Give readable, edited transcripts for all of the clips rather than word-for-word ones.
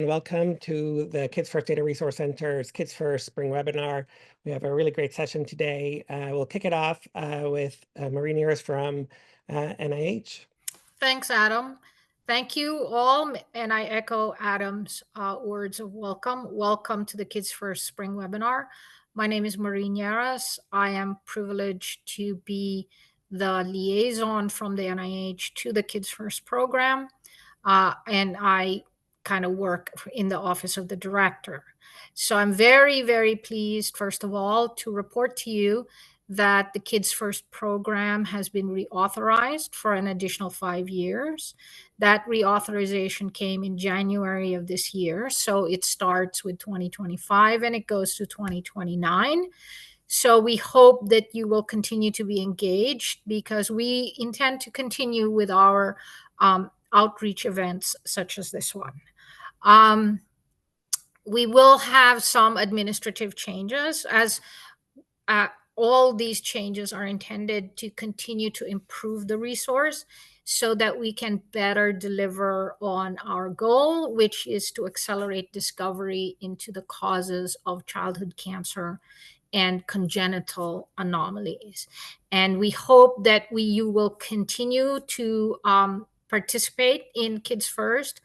Welcome to the Kids First Data Resource Center's Kids First Spring Webinar. We have a really great session today. We'll kick it off with Marie Nierras from NIH. Thanks, Adam. Thank you all, and I echo Adam's words of welcome. Welcome to the Kids First Spring Webinar. My name is Marie Nierras. I am privileged to be the liaison from the NIH to the Kids First program, and I kind of work in the office of the director. So I'm very, very pleased, first of all, to report to you that the Kids First program has been reauthorized for an additional 5 years. That reauthorization came in January of this year. So it starts with 2025 and it goes to 2029. So we hope that you will continue to be engaged because we intend to continue with our outreach events such as this one. We will have some administrative changes as all these changes are intended to continue to improve the resource so that we can better deliver on our goal, which is to accelerate discovery into the causes of childhood cancer and congenital anomalies. And we hope that you will continue to participate in Kids First,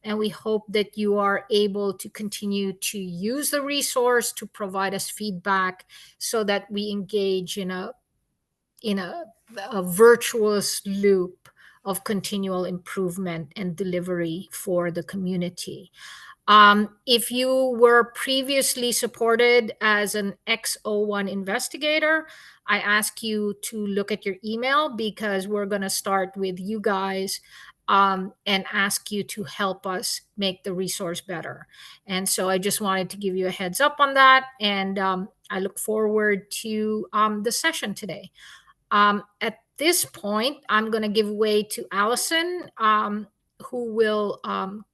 and we hope that you are able to continue to use the resource to provide us feedback so that we engage in a virtuous loop of continual improvement and delivery for the community. If you were previously supported as an X01 investigator, I ask you to look at your email because we're going to start with you guys and ask you to help us make the resource better. And so I just wanted to give you a heads up on that. And I look forward to the session today. At this point, I'm going to give way to Allison, who will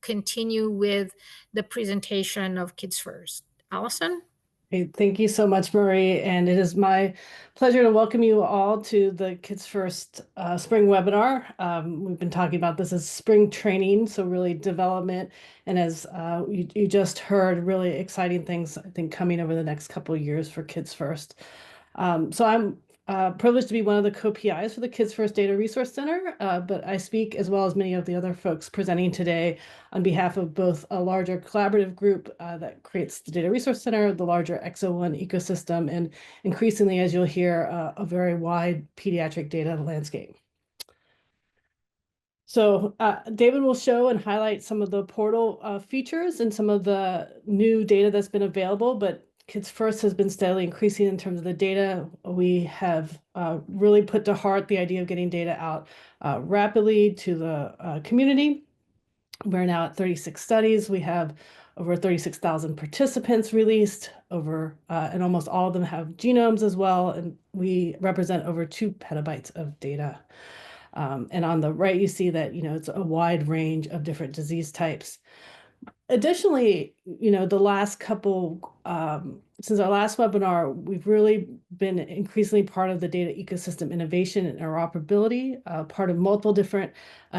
continue with the presentation of Kids First. Allison? Great. Thank you so much, Marie. And it is my pleasure to welcome you all to the Kids First Spring Webinar. We've been talking about this as spring training, so really development. And as you just heard, really exciting things, I think, coming over the next couple of years for Kids First. So I'm privileged to be one of the co-PIs for the Kids First Data Resource Center, but I speak as well as many of the other folks presenting today on behalf of both a larger collaborative group that creates the Data Resource Center, the larger X01 ecosystem, and increasingly, as you'll hear, a very wide pediatric data landscape. So David will show and highlight some of the portal features and some of the new data that's been available, but Kids First has been steadily increasing in terms of the data. We have really put to heart the idea of getting data out rapidly to the community. We're now at 36 studies. We have over 36,000 participants released, and almost all of them have genomes as well. And we represent over 2 petabytes of data. And on the right, you see that it's a wide range of different disease types. Additionally, the last couple, since our last webinar, we've really been increasingly part of the data ecosystem innovation and interoperability, part of multiple different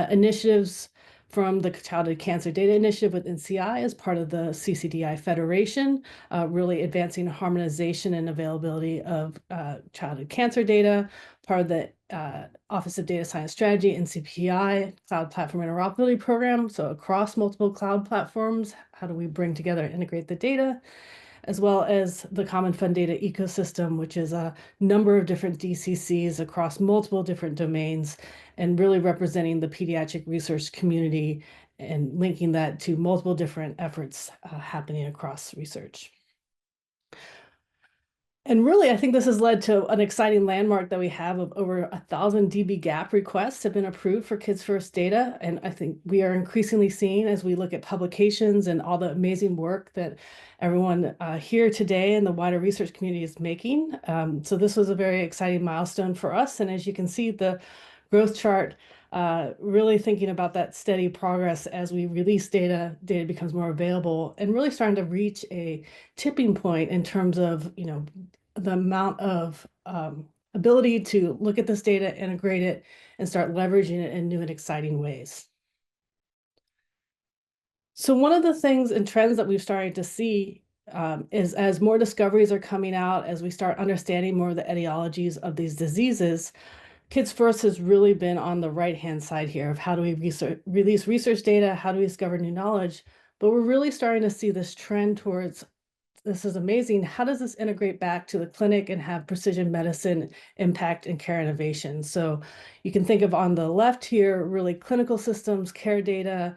initiatives from the Childhood Cancer Data Initiative with NCI as part of the CCDI Federation, really advancing harmonization and availability of childhood cancer data, part of the Office of Data Science Strategy, NCPI, Cloud Platform Interoperability Program. So across multiple cloud platforms, how do we bring together and integrate the data? As well as the Common Fund Data Ecosystem, which is a number of different DCCs across multiple different domains, and really representing the pediatric research community and linking that to multiple different efforts happening across research. And really, I think this has led to an exciting landmark that we have of over 1,000 dB gap requests have been approved for Kids First data. And I think we are increasingly seeing, as we look at publications and all the amazing work that everyone here today and the wider research community is making. So this was a very exciting milestone for us. And as you can see, the growth chart, really thinking about that steady progress as we release data becomes more available, and really starting to reach a tipping point in terms of, the amount of ability to look at this data, integrate it, and start leveraging it in new and exciting ways. So one of the things and trends that we've started to see is as more discoveries are coming out, as we start understanding more of the etiologies of these diseases, Kids First has really been on the right-hand side here of how do we release research data, how do we discover new knowledge, but we're really starting to see this trend towards, this is amazing, how does this integrate back to the clinic and have precision medicine impact and care innovation? So you can think of on the left here, really clinical systems, care data,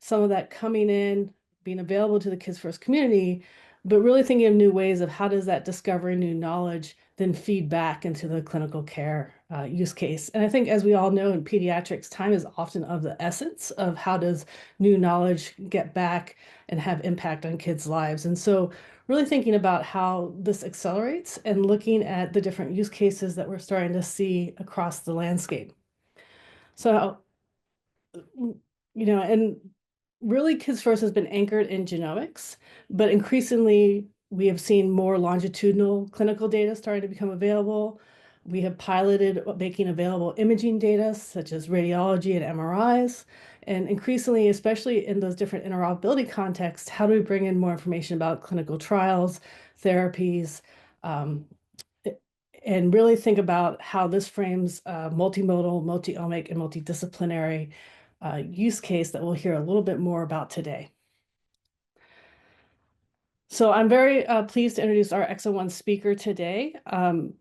some of that coming in, being available to the Kids First community, but really thinking of new ways of how does that discovery, new knowledge, then feed back into the clinical care use case. And I think, as we all know, in pediatrics, time is often of the essence of how does new knowledge get back and have impact on kids' lives. And so really thinking about how this accelerates and looking at the different use cases that we're starting to see across the landscape. So, and really Kids First has been anchored in genomics, but increasingly we have seen more longitudinal clinical data starting to become available. We have piloted making available imaging data such as radiology and MRIs. And increasingly, especially in those different interoperability contexts, how do we bring in more information about clinical trials, therapies, and really think about how this frames multimodal, multi-omic, and multidisciplinary use case that we'll hear a little bit more about today. So I'm very pleased to introduce our Exo-1 speaker today. And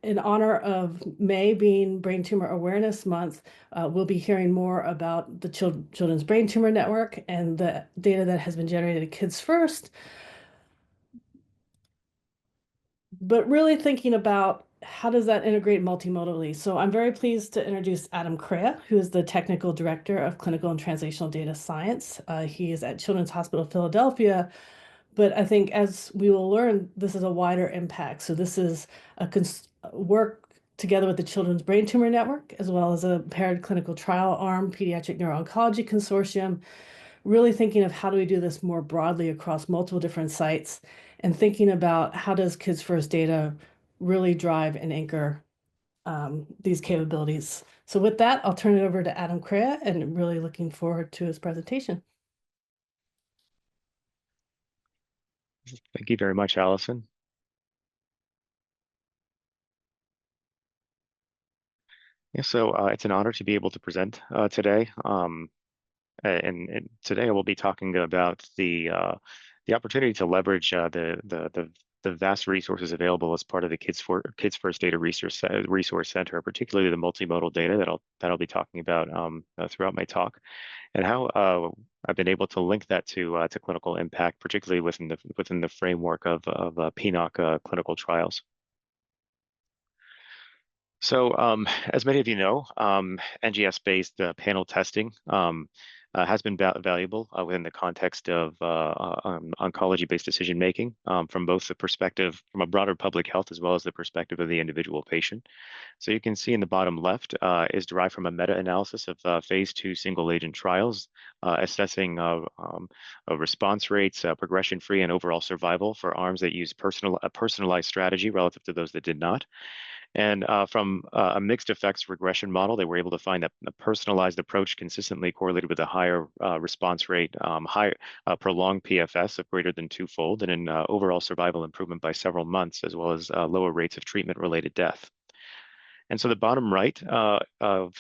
in honor of May being Brain Tumor Awareness Month, we'll be hearing more about the Children's Brain Tumor Network and the data that has been generated at Kids First. But really thinking about how does that integrate multimodally? So I'm very pleased to introduce Adam Kraya, who is the Technical Director of Clinical and Translational Data Science. He is at Children's Hospital Philadelphia, but I think as we will learn, this is a wider impact. So this is a work together with the Children's Brain Tumor Network, as well as a paired clinical trial arm, Pediatric Neuro-Oncology Consortium, really thinking of how do we do this more broadly across multiple different sites, and thinking about how does Kids First data really drive and anchor these capabilities. So with that, I'll turn it over to Adam Kraya, and really looking forward to his presentation. Thank you very much, Allison. Yeah, so it's an honor to be able to present today. And today I will be talking about the opportunity to leverage the vast resources available as part of the Kids First Data Resource Center, particularly the multimodal data that I'll be talking about throughout my talk, and how I've been able to link that to clinical impact, particularly within the framework of PNOC clinical trials. So as many of you know, NGS-based panel testing has been valuable within the context of oncology-based decision-making from both the perspective, from a broader public health, as well as the perspective of the individual patient. So you can see in the bottom left is derived from a meta-analysis of phase 2 single-agent trials assessing response rates, progression-free, and overall survival for arms that use a personalized strategy relative to those that did not. And from a mixed effects regression model, they were able to find that a personalized approach consistently correlated with a higher response rate, prolonged PFS of greater than twofold, and an overall survival improvement by several months, as well as lower rates of treatment-related death. And so the bottom right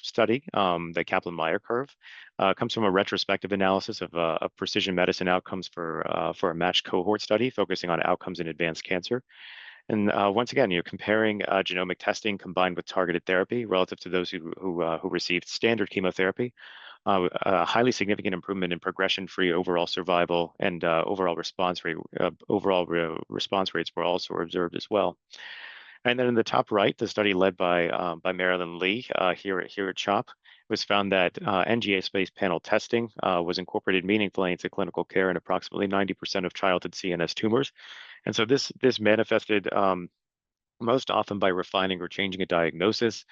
study, the Kaplan-Meier curve, comes from a retrospective analysis of precision medicine outcomes for a matched cohort study focusing on outcomes in advanced cancer. And once again, you're comparing genomic testing combined with targeted therapy relative to those who received standard chemotherapy. A highly significant improvement in progression-free overall survival and overall response rate. Response rates were also observed as well. And then in the top right, the study led by Marilyn Lee here at CHOP was found that NGS-based panel testing was incorporated meaningfully into clinical care in approximately 90% of childhood CNS tumors. And so this manifested most often by refining or changing a diagnosis,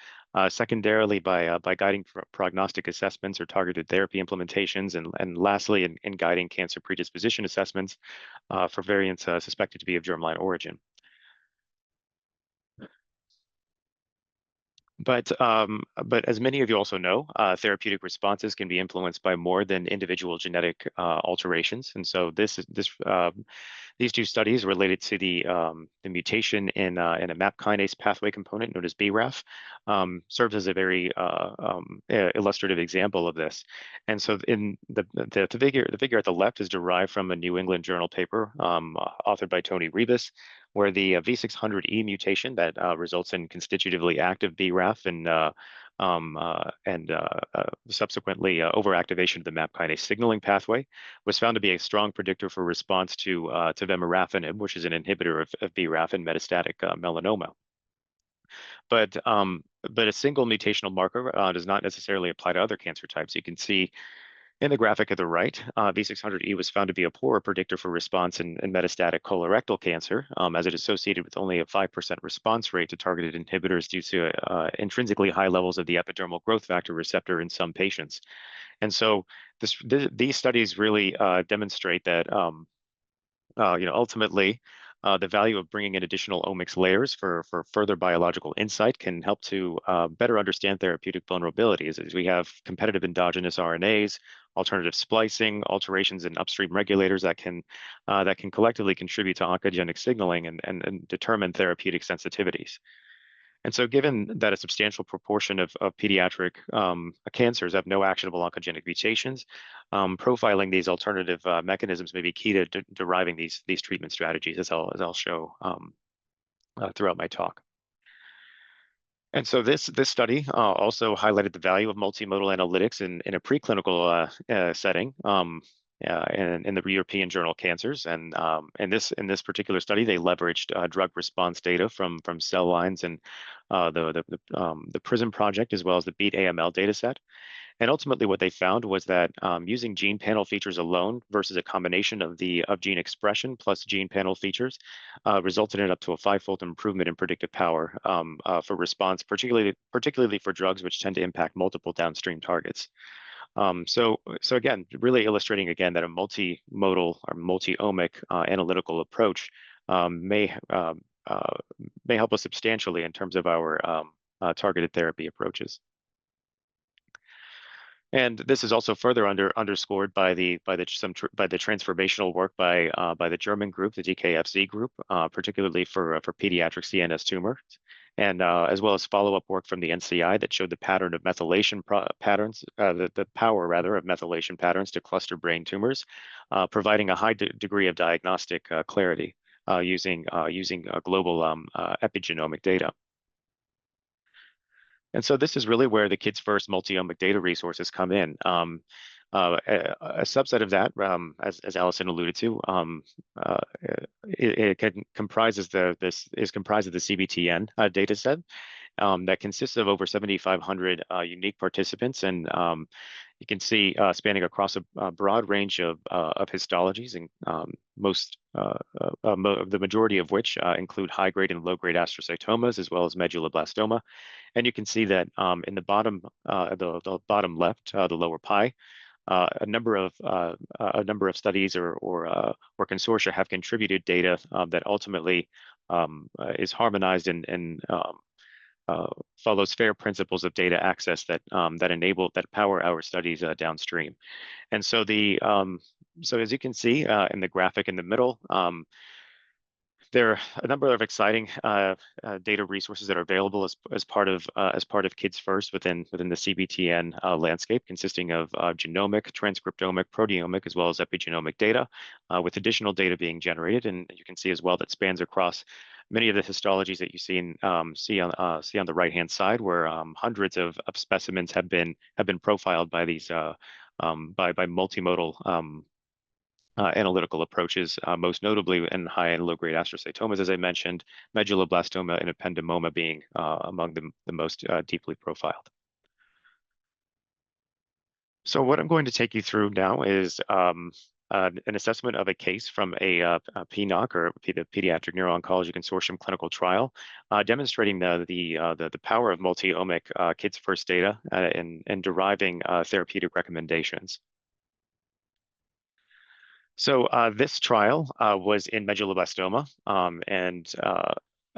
secondarily by guiding prognostic assessments or targeted therapy implementations, and lastly in guiding cancer predisposition assessments for variants suspected to be of germline origin. But as many of you also know, therapeutic responses can be influenced by more than individual genetic alterations. And so these two studies related to the mutation in a MAP kinase pathway component known as BRAF serves as a very illustrative example of this. And so in the figure at the left is derived from a New England Journal paper authored by Tony Rebus, where the V600E mutation that results in constitutively active BRAF and subsequently overactivation of the MAP kinase signaling pathway was found to be a strong predictor for response to vemurafenib, which is an inhibitor of BRAF in metastatic melanoma. But a single mutational marker does not necessarily apply to other cancer types. You can see in the graphic at the right, V600E was found to be a poorer predictor for response in metastatic colorectal cancer, as it associated with only a 5% response rate to targeted inhibitors due to intrinsically high levels of the epidermal growth factor receptor in some patients. And so these studies really demonstrate that ultimately, the value of bringing in additional omics layers for further biological insight can help to better understand therapeutic vulnerabilities, as we have competitive endogenous RNAs, alternative splicing, alterations in upstream regulators that can collectively contribute to oncogenic signaling and determine therapeutic sensitivities. And so given that a substantial proportion of pediatric cancers have no actionable oncogenic mutations, profiling these alternative mechanisms may be key to deriving these treatment strategies, as I'll show throughout my talk. And so this study also highlighted the value of multimodal analytics in a preclinical setting in the European Journal Cancers. And in this particular study, they leveraged drug response data from cell lines and the PRISM project, as well as the BEAT AML dataset. And ultimately, what they found was that using gene panel features alone versus a combination of gene expression plus gene panel features resulted in up to a 5-fold improvement in predictive power for response, particularly for drugs which tend to impact multiple downstream targets. So again, really illustrating again that a multimodal or multi-omic analytical approach may help us substantially in terms of our targeted therapy approaches. And this is also further underscored by the transformational work by the German group, the DKFZ group, particularly for pediatric CNS tumors, and as well as follow-up work from the NCI that showed the pattern of methylation patterns, the power rather of methylation patterns to cluster brain tumors, providing a high degree of diagnostic clarity using global epigenomic data. And so this is really where the Kids First multi-omic data resources come in. A subset of that, as Allison alluded to, it comprises the CBTN data set that consists of over 7,500 unique participants, and you can see spanning across a broad range of histologies, and the majority of which include high-grade and low-grade astrocytomas, as well as medulloblastoma. And you can see that in the bottom left, the lower pie, a number of studies or consortia have contributed data that ultimately is harmonized and follows fair principles of data access that power our studies downstream. And so so as you can see in the graphic in the middle, there are a number of exciting data resources that are available as part of Kids First within the CBTN landscape, consisting of genomic, transcriptomic, proteomic, as well as epigenomic data, with additional data being generated. And you can see as well that spans across many of the histologies that you see on the right-hand side, where hundreds of specimens have been profiled by these by multimodal analytical approaches, most notably in high and low-grade astrocytomas, as I mentioned, medulloblastoma and ependymoma being among the most deeply profiled. So what I'm going to take you through now is an assessment of a case from a PNOC, or the Pediatric Neuro-Oncology Consortium clinical trial, demonstrating the power of multi-omic Kids First data in deriving therapeutic recommendations. So this trial was in medulloblastoma, and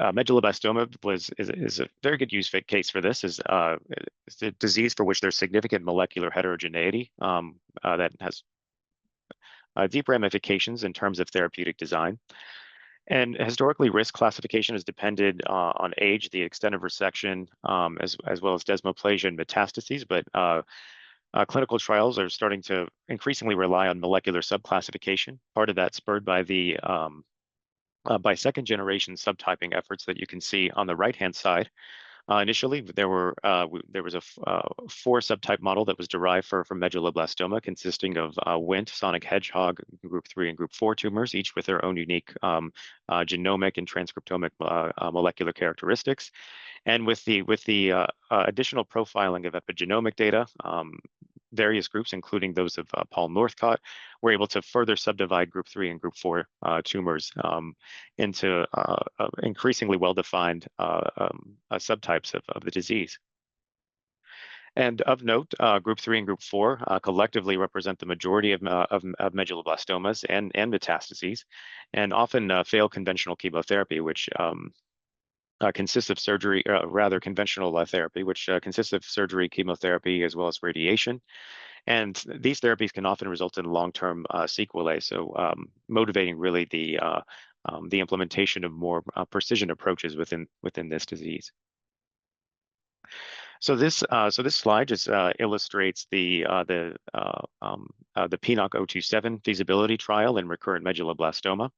Medulloblastoma is a very good use case for this. Is it's a disease for which there's significant molecular heterogeneity that has deep ramifications in terms of therapeutic design. And historically, risk classification has depended on age, the extent of resection, as well as desmoplasia and metastases. But clinical trials are starting to increasingly rely on molecular subclassification. Part of that spurred by the by second-generation subtyping efforts that you can see on the right-hand side. Initially, there was a 4-subtype model that was derived from medulloblastoma, consisting of Wnt, sonic hedgehog, group 3 and group 4 tumors, each with their own unique genomic and transcriptomic molecular characteristics. And with the additional profiling of epigenomic data, various groups, including those of Paul Northcott, were able to further subdivide group 3 and group 4 tumors into increasingly well-defined subtypes of the disease. And of note, group 3 and group 4 collectively represent the majority of medulloblastomas and metastases, and often fail conventional chemotherapy, which consists of surgery, rather conventional therapy, which consists of surgery, chemotherapy, as well as radiation. And these therapies can often result in long-term sequelae, so motivating really the implementation of more precision approaches within this disease. So this slide just illustrates the PNOC 027 feasibility trial in recurrent medulloblastoma,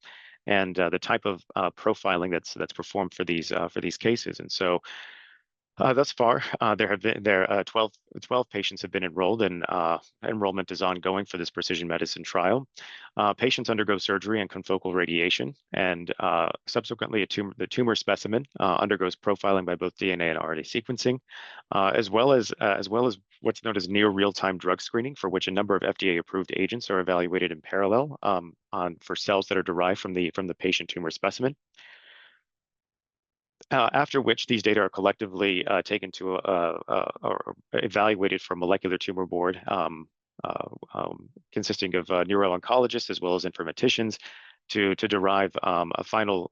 and the type of profiling that's performed for these cases. And so thus far, 12 patients have been enrolled, and enrollment is ongoing for this precision medicine trial. Patients undergo surgery and confocal radiation, and subsequently the tumor specimen undergoes profiling by both DNA and RNA sequencing, as well as what's known as near real-time drug screening, for which a number of FDA-approved agents are evaluated in parallel for cells that are derived from the patient tumor specimen. After which these data are collectively taken to or evaluated for a molecular tumor board consisting of neuro-oncologists as well as informaticians to derive a final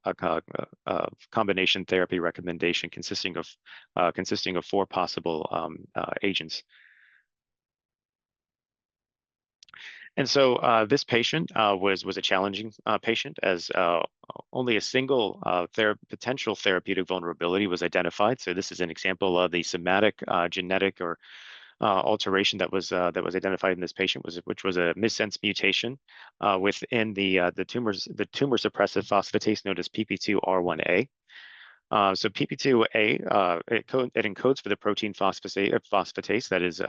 combination therapy recommendation consisting of 4 possible agents. And so this patient was a challenging patient, as only a single potential therapeutic vulnerability was identified. So this is an example of the somatic genetic or alteration that was identified in this patient, which was a missense mutation within the tumor suppressive phosphatase known as PP2R1A. So PP2A it encodes for the protein phosphatase that is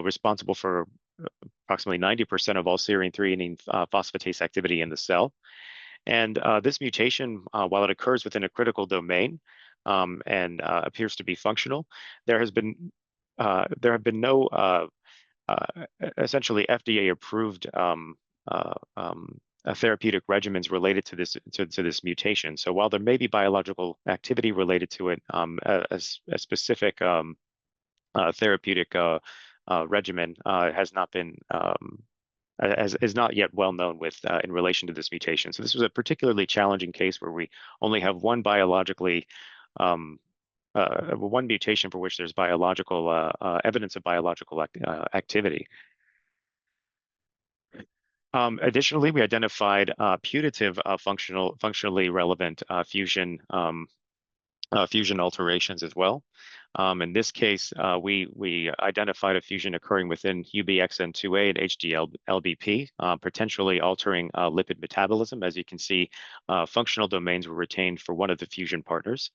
responsible for approximately 90% of all serine threonine phosphatase activity in the cell. And this mutation, while it occurs within a critical domain and appears to be functional, there have been no essentially FDA-approved therapeutic regimens related to this mutation. So while there may be biological activity related to it, a specific therapeutic regimen is not yet well known in relation to this mutation. So this was a particularly challenging case where we only have one one mutation for which there's biological evidence of biological activity. Additionally, we identified putative functionally relevant fusion alterations as well. In this case, we identified a fusion occurring within UBXN2A and HDLBP, potentially altering lipid metabolism. As you can see, functional domains were retained for one of the fusion partners.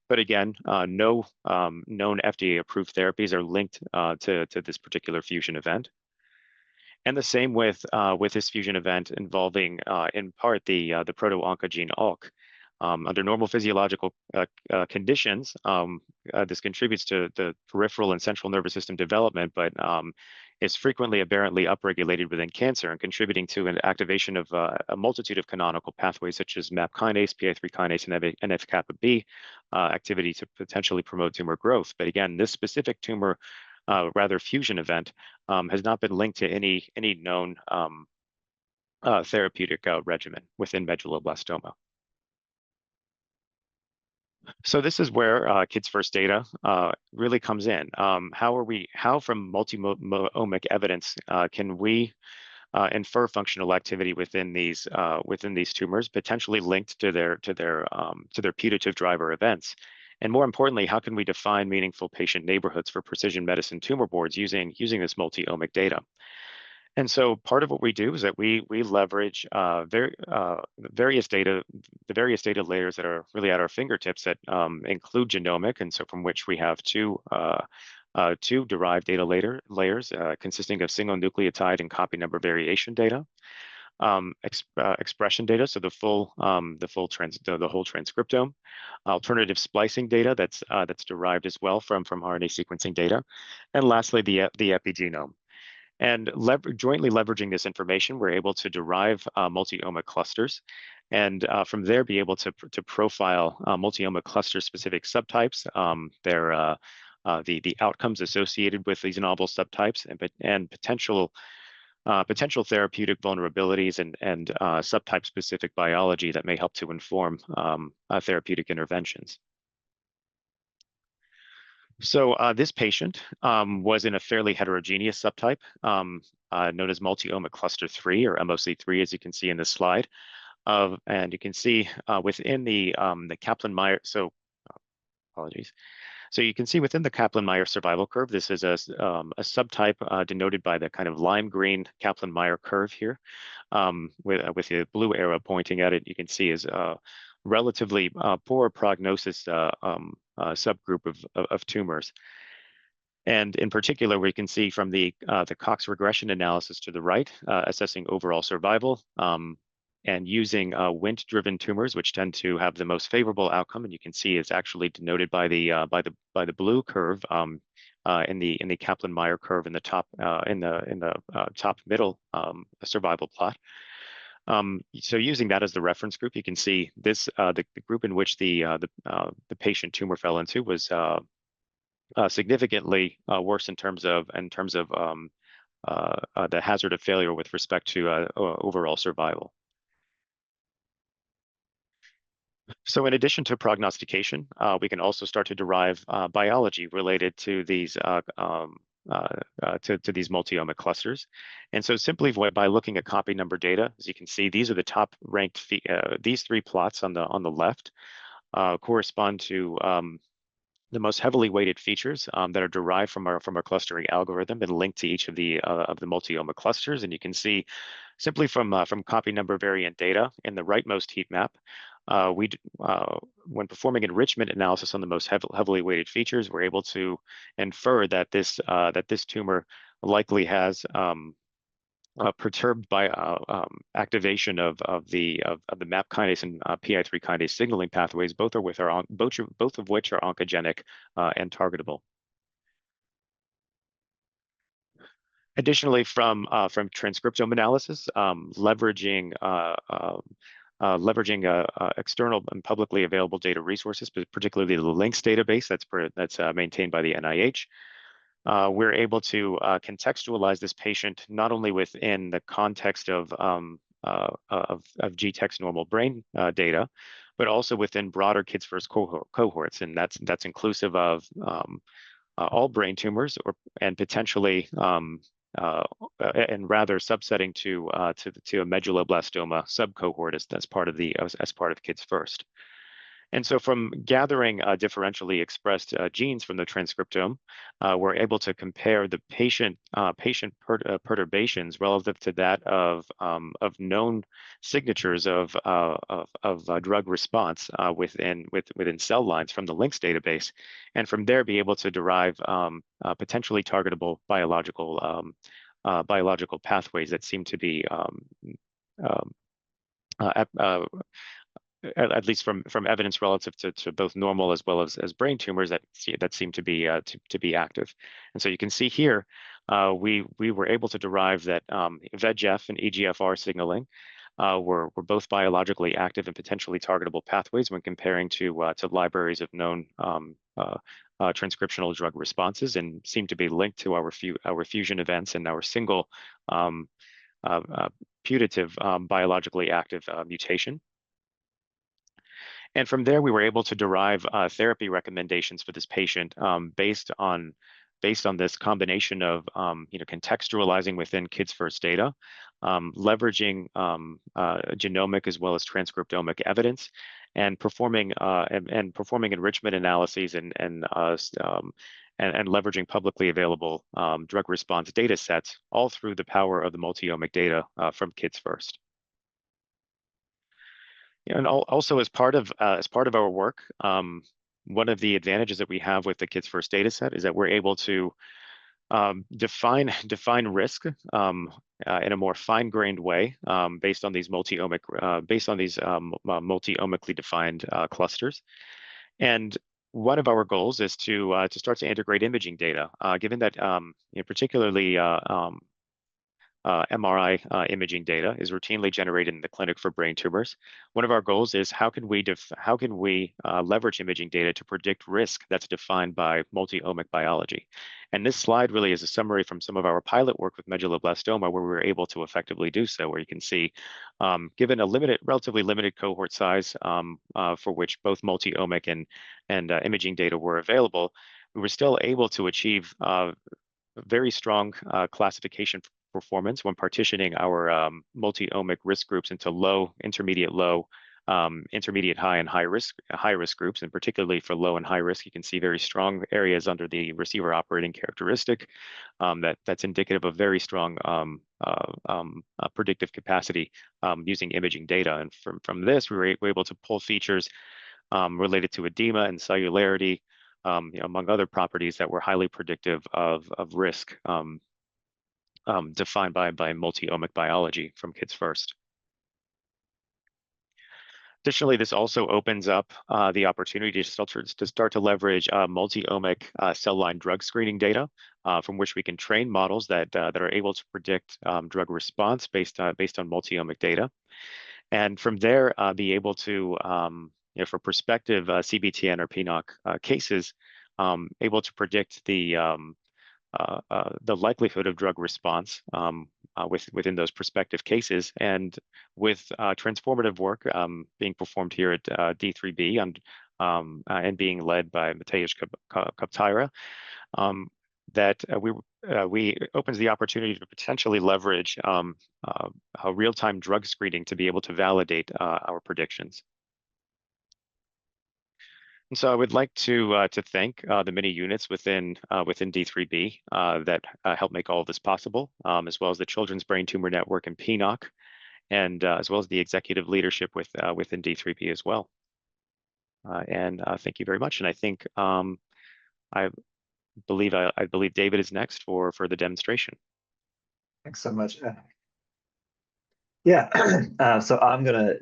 But again, no known FDA-approved therapies are linked to this particular fusion event. And the same with this fusion event involving, in part, the proto-oncogene ALK. Under normal physiological conditions, this contributes to the peripheral and central nervous system development, but is frequently aberrantly upregulated within cancer and contributing to an activation of a multitude of canonical pathways such as MAP kinase, PI3 kinase, and NF-kappa B activity to potentially promote tumor growth. But again, this specific tumor, rather fusion event, has not been linked to any known therapeutic regimen within medulloblastoma. So this is where Kids First data really comes in. How from multi-omic evidence can we infer functional activity within these tumors, potentially linked to their putative driver events? And more importantly, how can we define meaningful patient neighborhoods for precision medicine tumor boards using this multi-omic data? And so part of what we do is that we leverage various data, the various data layers that are really at our fingertips that include genomic, and so from which we have two derived data layers consisting of single nucleotide and copy number variation data, expression data, so the whole transcriptome, alternative splicing data that's derived as well from RNA sequencing data, and lastly the epigenome. And jointly leveraging this information, we're able to derive multi-omic clusters, and from there be able to profile multi-omic cluster-specific subtypes, the outcomes associated with these novel subtypes, and potential therapeutic vulnerabilities and subtype-specific biology that may help to inform therapeutic interventions. So this patient was in a fairly heterogeneous subtype known as multi-omic cluster 3, or MOC3, as you can see in this slide. And you can see within the Kaplan-Meier, apologies. So you can see within the Kaplan-Meier survival curve, this is a subtype denoted by the kind of lime green Kaplan-Meier curve here, with a blue arrow pointing at it. You can see is relatively poor prognosis subgroup of tumors. And in particular, we can see from the Cox regression analysis to the right, assessing overall survival, and using Wnt-driven tumors, which tend to have the most favorable outcome. And you can see it's actually denoted by the blue curve in the Kaplan-Meier curve in the top top middle survival plot. So using that as the reference group, you can see this the group in which the patient tumor fell into was significantly worse in terms of the hazard of failure with respect to overall survival. So in addition to prognostication, we can also start to derive biology related to these these multi-omic clusters. And so simply by looking at copy number data, as you can see, these are the top ranked, these three plots on the left correspond to the most heavily weighted features that are derived from our clustering algorithm and linked to each of the multi-omic clusters. And you can see simply from copy number variant data in the rightmost heat map, when performing enrichment analysis on the most heavily weighted features, we're able to infer that this tumor likely has perturbed by activation of the MAP kinase and PI3 kinase signaling pathways, both of which are oncogenic and targetable. Additionally, from transcriptome analysis, leveraging external and publicly available data resources, but particularly the LINCS database that's maintained by the NIH, we're able to contextualize this patient not only within the context of GTEx normal brain data, but also within broader Kids First cohorts, and that's inclusive of all brain tumors, and potentially and rather subsetting to a medulloblastoma subcohort as part of Kids First. And so from gathering differentially expressed genes from the transcriptome, we're able to compare the patient perturbations relative to that of known signatures of drug response within cell lines from the LINCS database, and from there be able to derive potentially targetable biological pathways that seem to be at least from evidence relative to both normal as well as brain tumors that seem to be active. And so you can see here, we were able to derive that VEGF and EGFR signaling were both biologically active and potentially targetable pathways when comparing to libraries of known transcriptional drug responses, and seem to be linked to our fusion events and our single putative biologically active mutation. And from there, we were able to derive therapy recommendations for this patient based on this combination of contextualizing within Kids First data, leveraging genomic as well as transcriptomic evidence, and performing enrichment analyses and leveraging publicly available drug response data sets, all through the power of the multi-omic data from Kids First. And also, as part of our work, one of the advantages that we have with the Kids First data set is that we're able to define risk in a more fine-grained way based on these multi-omically defined clusters. And one of our goals is to start to integrate imaging data, given that particularly MRI imaging data is routinely generated in the clinic for brain tumors. One of our goals is how can we leverage imaging data to predict risk that's defined by multi-omic biology. And this slide really is a summary from some of our pilot work with medulloblastoma, where we were able to effectively do so, where you can see, given a relatively limited cohort size for which both multi-omic and imaging data were available, we were still able to achieve very strong classification performance when partitioning our multi-omic risk groups into low, intermediate, low, intermediate, high, and high risk groups. And particularly for low and high risk, you can see very strong areas under the receiver operating characteristic that's indicative of very strong predictive capacity using imaging data. And from this, we were able to pull features related to edema and cellularity, among other properties that were highly predictive of risk defined by multi-omic biology from Kids First. Additionally, this also opens up the opportunity to start to leverage multi-omic cell line drug screening data, from which we can train models that are able to predict drug response based on multi-omic data, and from there be able to, for prospective CBTN or PNOC cases, able to predict the likelihood of drug response within those prospective cases. And with transformative work being performed here at D3B and being led by Mateusz Kaptaira, that we opens the opportunity to potentially leverage real-time drug screening to be able to validate our predictions. And so I would like to thank the many units within D3B that help make all of this possible, as well as the Children's Brain Tumor Network and PNOC, and as well as the executive leadership within D3B as well. And thank you very much. And I think I believe David is next for the demonstration. Thanks so much. Yeah, so I'm gonna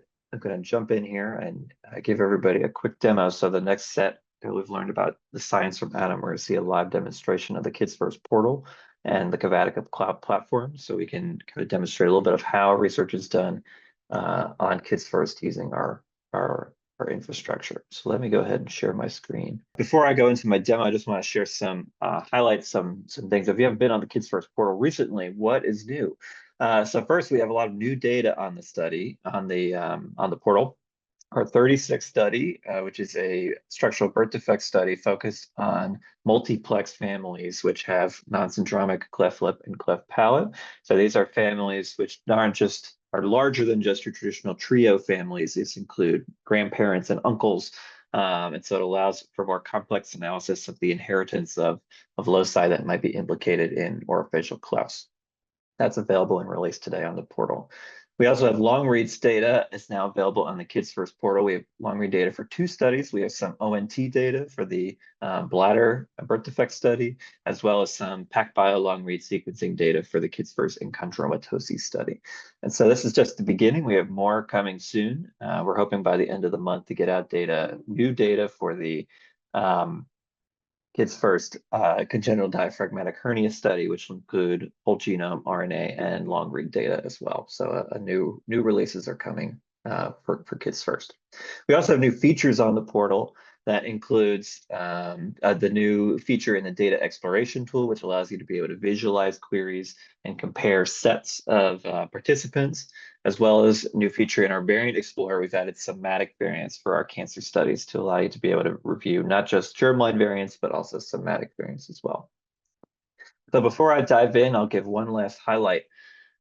jump in here and give everybody a quick demo. So the next set that we've learned about the science from Adam, we're gonna see a live demonstration of the Kids First portal and the CAVATICA cloud platform. So we can kind of demonstrate a little bit of how research is done on Kids First using our infrastructure. So let me go ahead and share my screen. Before I go into my demo, I just want to share highlight some things. If you haven't been on the Kids First portal recently, what is new? So first, we have a lot of new data on the study, on the portal. Our 36 study, which is a structural birth defect study focused on multiplex families, which have non-syndromic cleft lip and cleft palate. So these are families which are larger than just your traditional trio families. These include grandparents and uncles. And so it allows for more complex analysis of the inheritance of loci that might be implicated in orofacial clefts. That's available and released today on the portal. We also have long reads data. It's now available on the Kids First portal. We have long read data for 2 studies. We have some ONT data for the bladder birth defect study, as well as some PacBio long read sequencing data for the Kids First achondromatoses study. And so this is just the beginning. We have more coming soon. We're hoping by the end of the month to get out new data for the Kids First congenital diaphragmatic hernia study, which will include whole genome, RNA, and long read data as well. So new releases are coming for Kids First. We also have new features on the portal. That includes the new feature in the data exploration tool, which allows you to be able to visualize queries and compare sets of participants, as well as a new feature in our variant explorer. We've added somatic variants for our cancer studies to allow you to be able to review not just germline variants, but also somatic variants as well. So before I dive in, I'll give one last highlight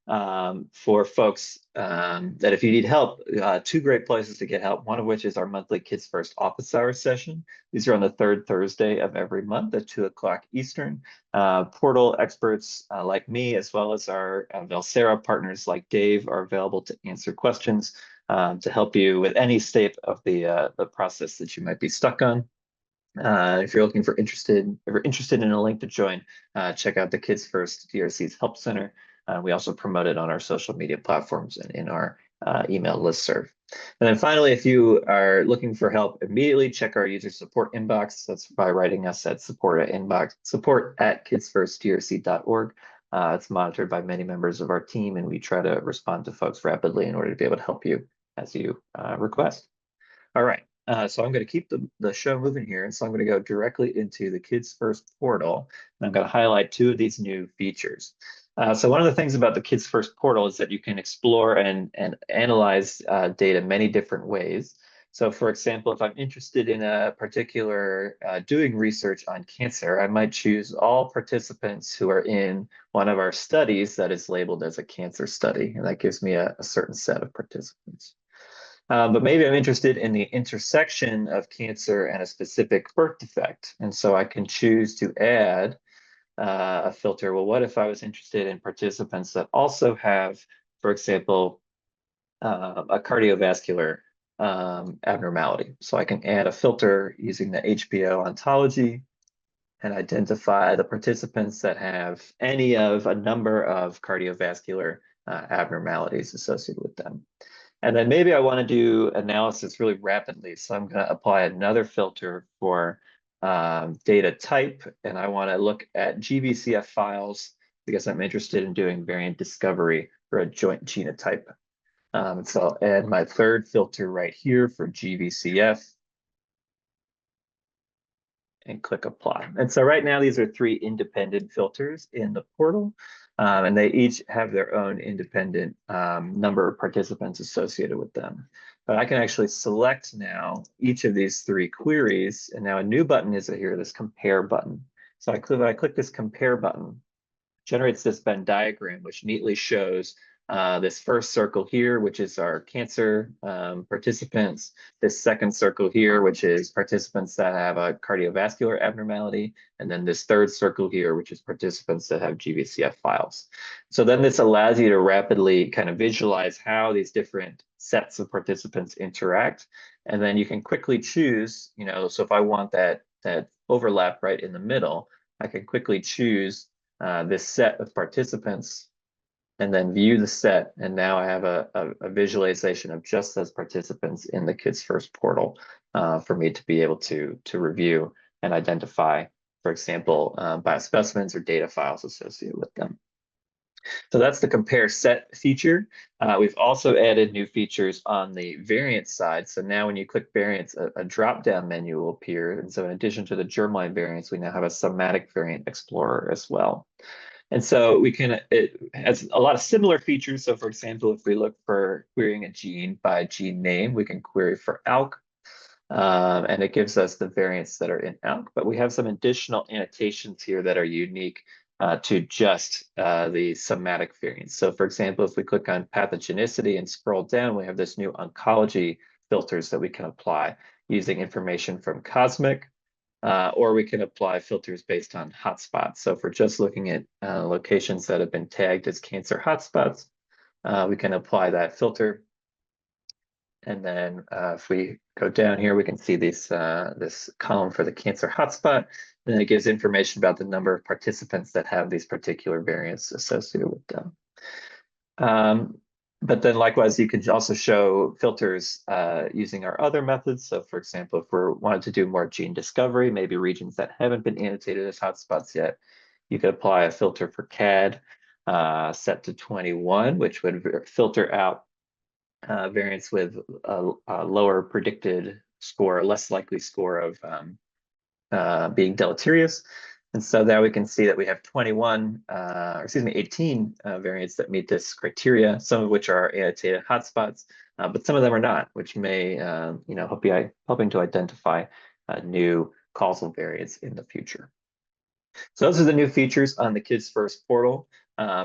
for folks that if you need help, two great places to get help, one of which is our monthly Kids First office hours session. These are on the third Thursday of every month at 2 o'clock Eastern. Portal experts like me, as well as our Velsera partners like Dave, are available to answer questions to help you with any state of the process that you might be stuck on. If you're interested in a link to join, check out the Kids First DRC's Help Center. We also promote it on our social media platforms and in our email listserv. And then finally, if you are looking for help immediately, check our user support inbox. That's by writing us at support@kidsfirstdrc.org. It's monitored by many members of our team, and we try to respond to folks rapidly in order to be able to help you as you request. All right. So I'm going to keep the show moving here. And so I'm going to go directly into the Kids First portal. And I'm going to highlight two of these new features. So one of the things about the Kids First portal is that you can explore and analyze data many different ways. So for example, if I'm interested in a particular doing research on cancer, I might choose all participants who are in one of our studies that is labeled as a cancer study. And that gives me a certain set of participants. But maybe I'm interested in the intersection of cancer and a specific birth defect. And so I can choose to add a filter. Well, what if I was interested in participants that also have, for example, a cardiovascular abnormality? So I can add a filter using the HBO ontology and identify the participants that have any of a number of cardiovascular abnormalities associated with them. And then maybe I want to do analysis really rapidly. So I'm going to apply another filter for data type. And I want to look at GBCF files because I'm interested in doing variant discovery for a joint genotype. So I'll add my third filter right here for GBCF and click apply. And so right now, these are three independent filters in the portal. And they each have their own independent number of participants associated with them. But I can actually select now each of these three queries. And now a new button is here, this compare button. So when I click this compare button, it generates this Venn diagram, which neatly shows this first circle here, which is our cancer participants, this second circle here, which is participants that have a cardiovascular abnormality, and then this third circle here, which is participants that have GBCF files. So then this allows you to rapidly kind of visualize how these different sets of participants interact. And then you can quickly choose, so if I want that overlap right in the middle, I can quickly choose this set of participants and then view the set. And now I have a visualization of just those participants in the Kids First portal for me to be able to review and identify, for example, biospecimens or data files associated with them. So that's the compare set feature. We've also added new features on the variant side. So now when you click variants, a drop-down menu will appear. And so in addition to the germline variants, we now have a somatic variant explorer as well. And so it has a lot of similar features. So for example, if we look for querying a gene by gene name, we can query for ALK. And it gives us the variants that are in ALK. But we have some additional annotations here that are unique to just the somatic variants. So for example, if we click on pathogenicity and scroll down, we have this new oncology filters that we can apply using information from Cosmic. Or we can apply filters based on hotspots. So if we're just looking at locations that have been tagged as cancer hotspots, we can apply that filter. And then if we go down here, we can see this column for the cancer hotspot. And it gives information about the number of participants that have these particular variants associated with them. But then likewise, you can also show filters using our other methods. So for example, if we wanted to do more gene discovery, maybe regions that haven't been annotated as hotspots yet, you could apply a filter for CAD set to 21, which would filter out variants with a lower predicted score, less likely score of being deleterious. And so there we can see that we have 18 variants that meet this criteria, some of which are annotated hotspots, but some of them are not, which may helping to identify new causal variants in the future. So those are the new features on the Kids First portal.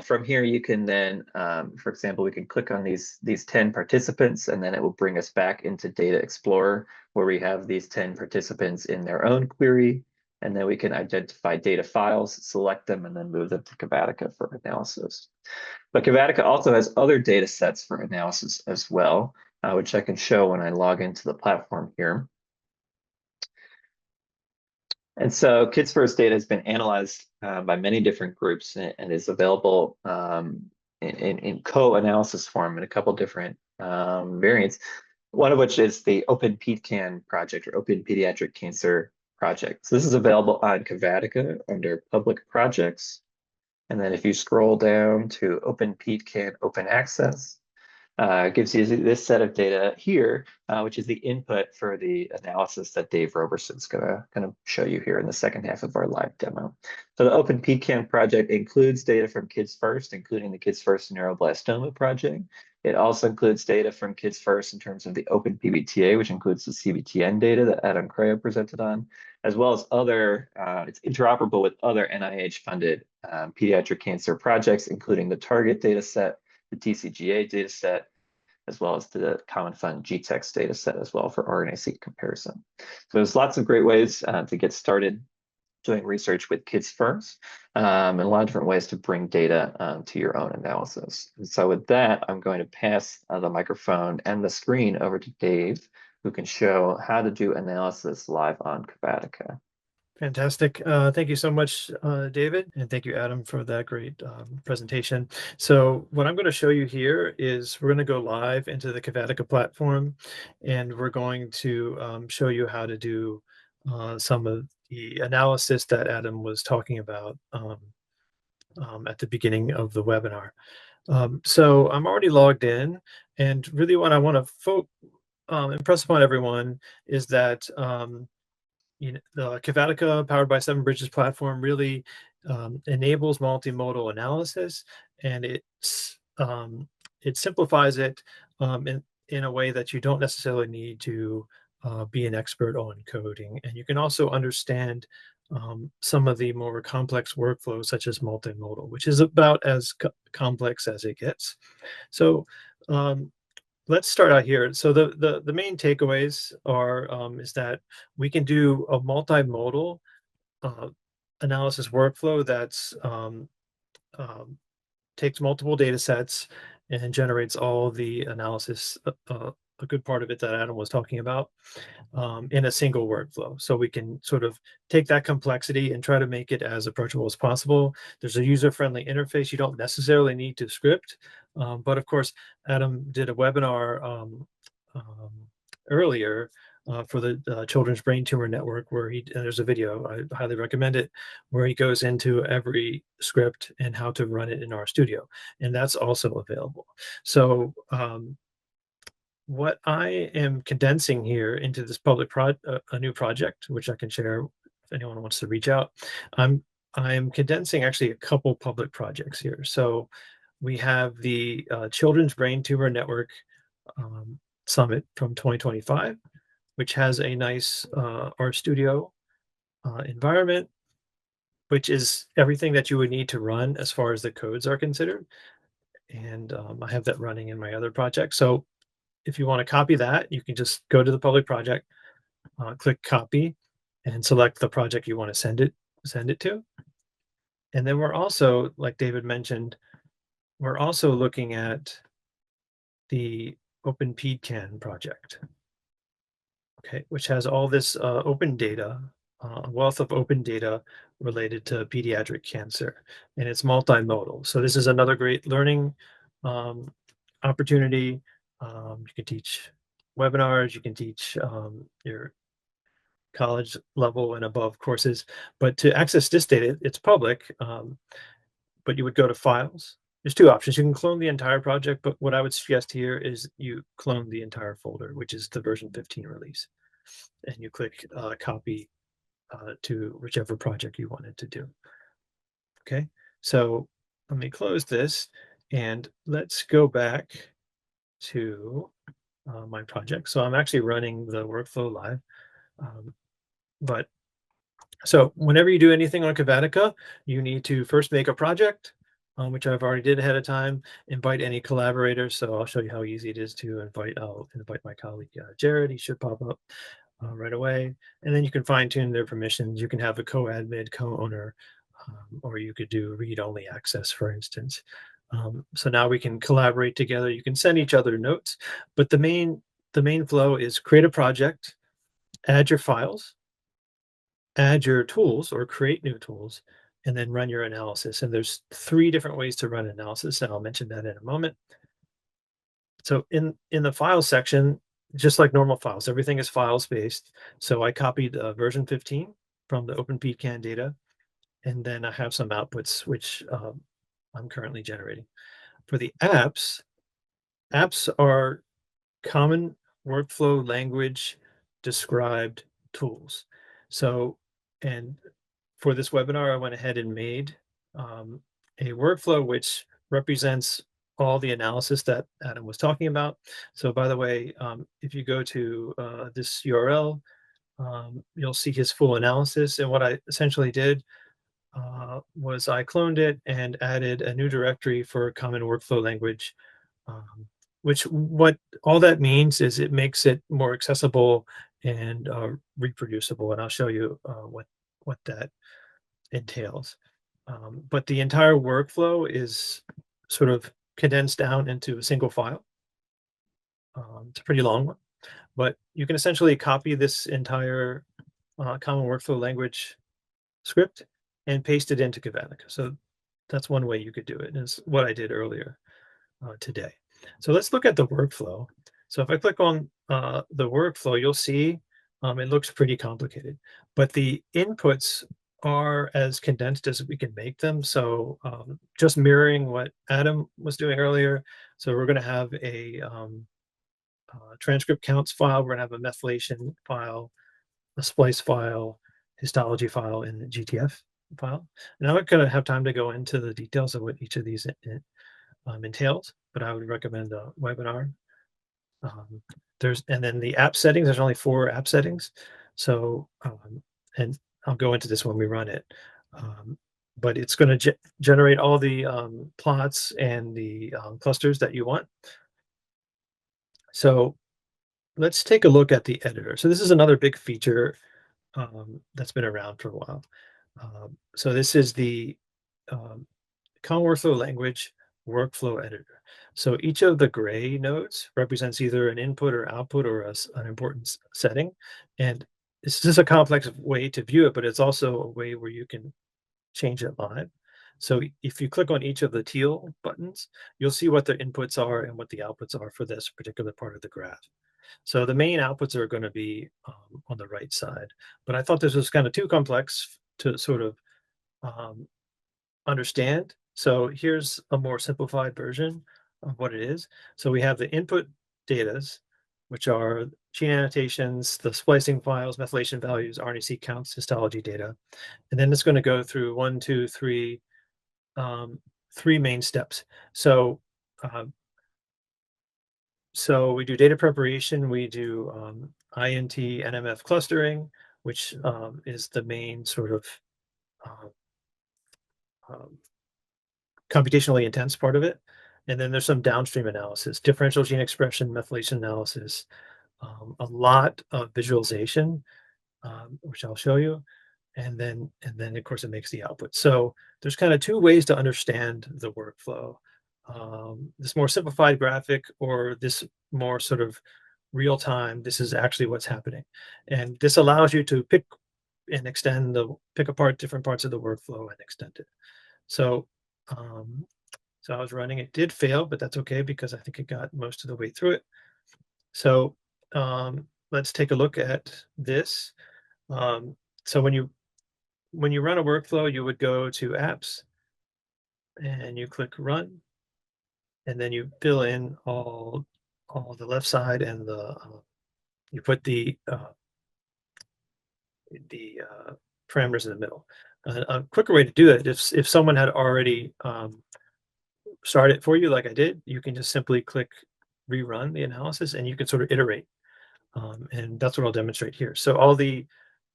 From here, you can then, for example, we can click on these 10 participants, and then it will bring us back into Data Explorer, where we have these 10 participants in their own query. And then we can identify data files, select them, and then move them to CAVATICA for analysis. But CAVATICA also has other data sets for analysis as well, which I can show when I log into the platform here. And so Kids First data has been analyzed by many different groups and is available in co-analysis form in a couple different variants, one of which is the Open PEDCAN project, or Open Pediatric Cancer Project. So this is available on CAVATICA under Public Projects. And then if you scroll down to Open PEDCAN Open Access, it gives you this set of data here, which is the input for the analysis that Dave Roberson is going to show you here in the second half of our live demo. So the Open PEDCAN project includes data from Kids First, including the Kids First Neuroblastoma project. It also includes data from Kids First in terms of the Open PBTA, which includes the CBTN data that Adam Kraya presented on, as well as other, it's interoperable with other NIH-funded pediatric cancer projects, including the Target data set, the TCGA data set, as well as the Common Fund GTEx data set as well for RNA-seq comparison. So there's lots of great ways to get started doing research with Kids First, and a lot of different ways to bring data to your own analysis. And so with that, I'm going to pass the microphone and the screen over to Dave, who can show how to do analysis live on CAVATICA. Fantastic. Thank you so much, David, and thank you, Adam, for that great presentation. So what I'm going to show you here is we're going to go live into the CAVATICA platform, and we're going to show you how to do some of the analysis that Adam was talking about at the beginning of the webinar. So I'm already logged in, and really what I want to impress upon everyone is that the CAVATICA powered by 7 Bridges platform really enables multimodal analysis, and it simplifies it in a way that you don't necessarily need to be an expert on coding. And you can also understand some of the more complex workflows, such as multimodal, which is about as complex as it gets. So let's start out here. So the main takeaways are is that we can do a multimodal analysis workflow that's takes multiple data sets and generates all the analysis, a good part of it that Adam was talking about, in a single workflow. So we can sort of take that complexity and try to make it as approachable as possible. There's a user-friendly interface. You don't necessarily need to script, but of course, Adam did a webinar earlier for the Children's Brain Tumor Network, where there's a video, I highly recommend it, where he goes into every script and how to run it in our studio, and that's also available. So what I am condensing here into this public a new project, which I can share if anyone wants to reach out. I'm condensing actually a couple public projects here. So we have the Children's Brain Tumor Network Summit from 2025, which has a nice RStudio environment, which is everything that you would need to run as far as the codes are considered. And I have that running in my other project. So if you want to copy that, you can just go to the public project, click copy, and select the project you want to send it to. And then we're also, like David mentioned, we're also looking at the Open PEDCAN project, okay, which has all this open data, a wealth of open data related to pediatric cancer, and it's multimodal. So this is another great learning opportunity. You can teach webinars, you can teach your college level and above courses, but to access this data, it's public, but you would go to files. There's 2 options. You can clone the entire project, but what I would suggest here is you clone the entire folder, which is the version 15 release. and you click copy to whichever project you wanted to do. Okay, so let me close this and let's go back to my project. So I'm actually running the workflow live. But so whenever you do anything on CAVATICA, you need to first make a project, which I've already did ahead of time, invite any collaborators. So I'll show you how easy it is to invite. I'll invite my colleague, Jared. He should pop up right away. And then you can fine tune their permissions. You can have a co-admin, co-owner, or you could do read-only access, for instance. So now we can collaborate together. You can send each other notes, but the main flow is create a project, add your files, add your tools or create new tools, and then run your analysis. And there's 3 different ways to run analysis, and I'll mention that in a moment. So in the file section, just like normal files, everything is files based. So I copied version 15 from the OpenPCAN data, and then I have some outputs which I'm currently generating. For the apps are common workflow language described tools. So, and for this webinar, I went ahead and made a workflow which represents all the analysis that Adam was talking about. So by the way, if you go to this URL, you'll see his full analysis. And what I essentially did was I cloned it and added a new directory for common workflow language, which what all that means is it makes it more accessible and reproducible. And I'll show you what that entails. But the entire workflow is sort of condensed down into a single file. It's a pretty long one, but you can essentially copy this entire common workflow language script and paste it into CAVATICA. So that's one way you could do it, and it's what I did earlier today. So let's look at the workflow. So if I click on the workflow, you'll see it looks pretty complicated, but the inputs are as condensed as we can make them. So just mirroring what Adam was doing earlier. So we're going to have a transcript counts file. We're going to have a methylation file, a splice file, histology file, and the GTF file. And I'm not going to have time to go into the details of what each of these entails, but I would recommend a webinar. And then the app settings, there's only 4 app settings. So, and I'll go into this when we run it. But it's going to generate all the plots and the clusters that you want. So let's take a look at the editor. So this is another big feature that's been around for a while. So this is the common workflow language workflow editor. So each of the gray nodes represents either an input or output or an important setting. And this is a complex way to view it, but it's also a way where you can change it live. So if you click on each of the teal buttons, you'll see what the inputs are and what the outputs are for this particular part of the graph. So the main outputs are going to be on the right side, but I thought this was kind of too complex to sort of understand. So here's a more simplified version of what it is. So we have the input datas, which are gene annotations, the splicing files, methylation values, RNA-seq counts, histology data. And then it's going to go through 1, 2, 3, 3 main steps. So we do data preparation, we do INT, NMF clustering, which is the main sort of computationally intense part of it. And then there's some downstream analysis, differential gene expression, methylation analysis, a lot of visualization, which I'll show you. And then of course it makes the output. So there's kind of 2 ways to understand the workflow. This more simplified graphic or this more sort of real time, this is actually what's happening. And this allows you to pick and pick apart different parts of the workflow and extend it. So, so I was running, it did fail, but that's okay because I think it got most of the way through it. So let's take a look at this. So when you run a workflow, you would go to apps and you click run, and then you fill in all the left side and you put the parameters in the middle. A quicker way to do that, if someone had already started for you, like I did, you can just simply click rerun the analysis, and you can sort of iterate. And that's what I'll demonstrate here. So all the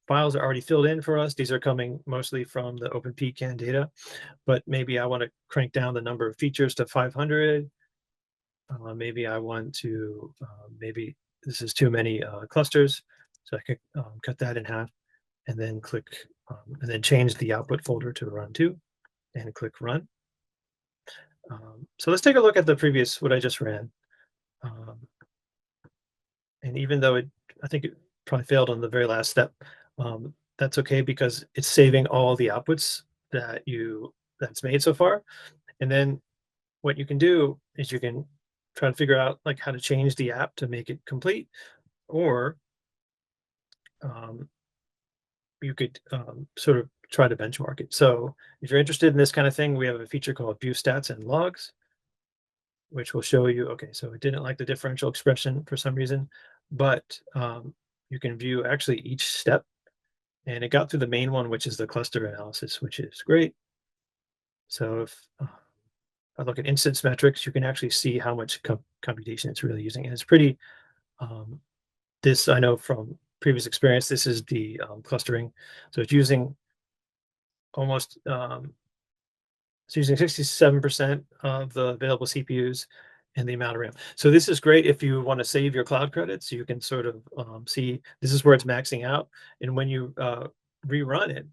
files are already filled in for us. These are coming mostly from the OpenPCAN data, but maybe I want to crank down the number of features to 500. Maybe I want to, maybe this is too many clusters, so I could cut that in half, and then click, and then change the output folder to run to, and click run. So let's take a look at the previous, what I just ran. And even though I think it probably failed on the very last step, that's okay, because it's saving all the outputs that's made so far. And then what you can do is you can try to figure out like how to change the app to make it complete, or you could sort of try to benchmark it. So if you're interested in this kind of thing, we have a feature called View Stats and Logs, which will show you, okay, so it didn't like the differential expression for some reason, but you can view actually each step, and it got through the main one, which is the cluster analysis, which is great. So if I look at instance metrics, you can actually see how much computation it's really using, and it's pretty, this I know from previous experience, this is the clustering. So it's using almost, it's using 67% of the available CPUs and the amount of RAM. So this is great if you want to save your cloud credits. You can sort of see this is where it's maxing out. And when you rerun it,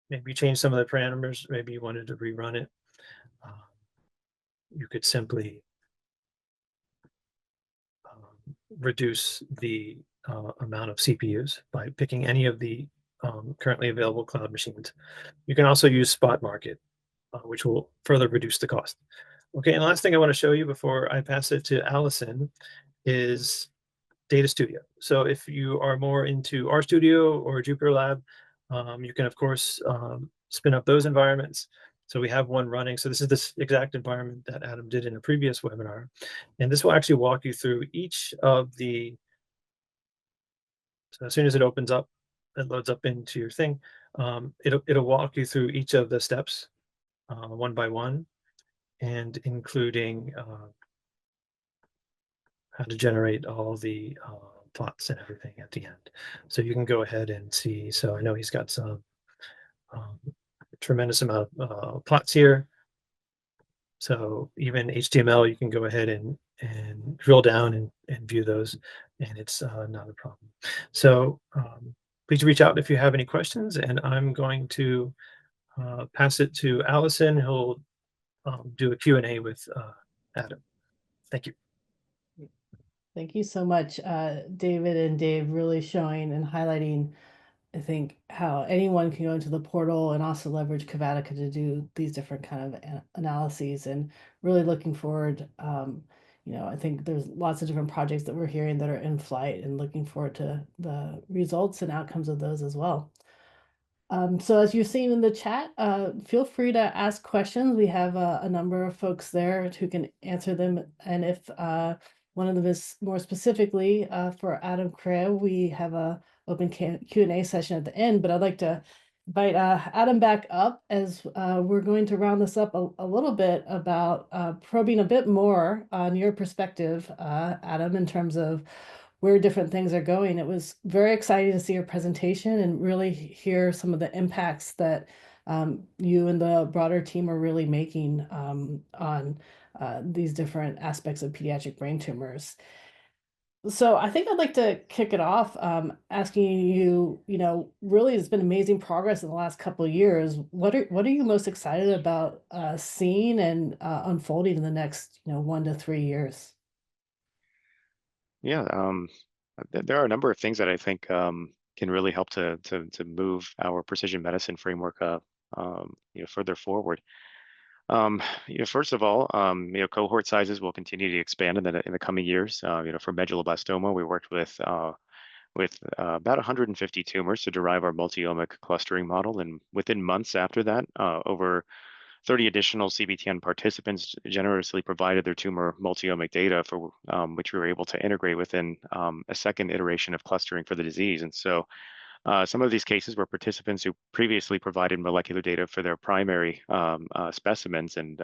maybe you change some of the parameters, maybe you wanted to rerun it, you could simply reduce the amount of CPUs by picking any of the currently available cloud machines. You can also use spot market, which will further reduce the cost. Okay, and the last thing I want to show you before I pass it to Allison is Data Studio. So if you are more into RStudio or Jupyter Lab, you can of course spin up those environments. So we have one running. So this is this exact environment that Adam did in a previous webinar. And this will actually walk you through each of the, so as soon as it opens up, it loads up into your thing, it'll walk you through each of the steps one by one, and including how to generate all the plots and everything at the end. So you can go ahead and see. So I know he's got some tremendous amount of plots here. So even HTML, you can go ahead and drill down and view those, and it's not a problem. So please reach out if you have any questions, and I'm going to pass it to Allison, who'll do a Q&A with Adam. Thank you. Thank you so much, David and Dave, really showing and highlighting, I think, how anyone can go into the portal and also leverage CAVATICA to do these different kind of analyses, and really looking forward. I think there's lots of different projects that we're hearing that are in flight, and looking forward to the results and outcomes of those as well. So as you've seen in the chat, feel free to ask questions. We have a number of folks there who can answer them. And if one of them is more specifically for Adam Kraya, we have a open Q&A session at the end, but I'd like to invite Adam back up as we're going to round this up a little bit about probing a bit more on your perspective, Adam, in terms of where different things are going. It was very exciting to see your presentation and really hear some of the impacts that you and the broader team are really making on these different aspects of pediatric brain tumors. So I think I'd like to kick it off asking you, really it's been amazing progress in the last couple of years. What are you most excited about seeing and unfolding in the next 1 to 3 years? Yeah, there are a number of things that I think can really help to move our precision medicine framework further forward. First of all, cohort sizes will continue to expand in the coming years. For medulloblastoma, we worked with about 150 tumors to derive our multi-omic clustering model, and within months after that, over 30 additional CBTN participants generously provided their tumor multi-omic data, for which we were able to integrate within a second iteration of clustering for the disease. And so Some of these cases were participants who previously provided molecular data for their primary specimens, and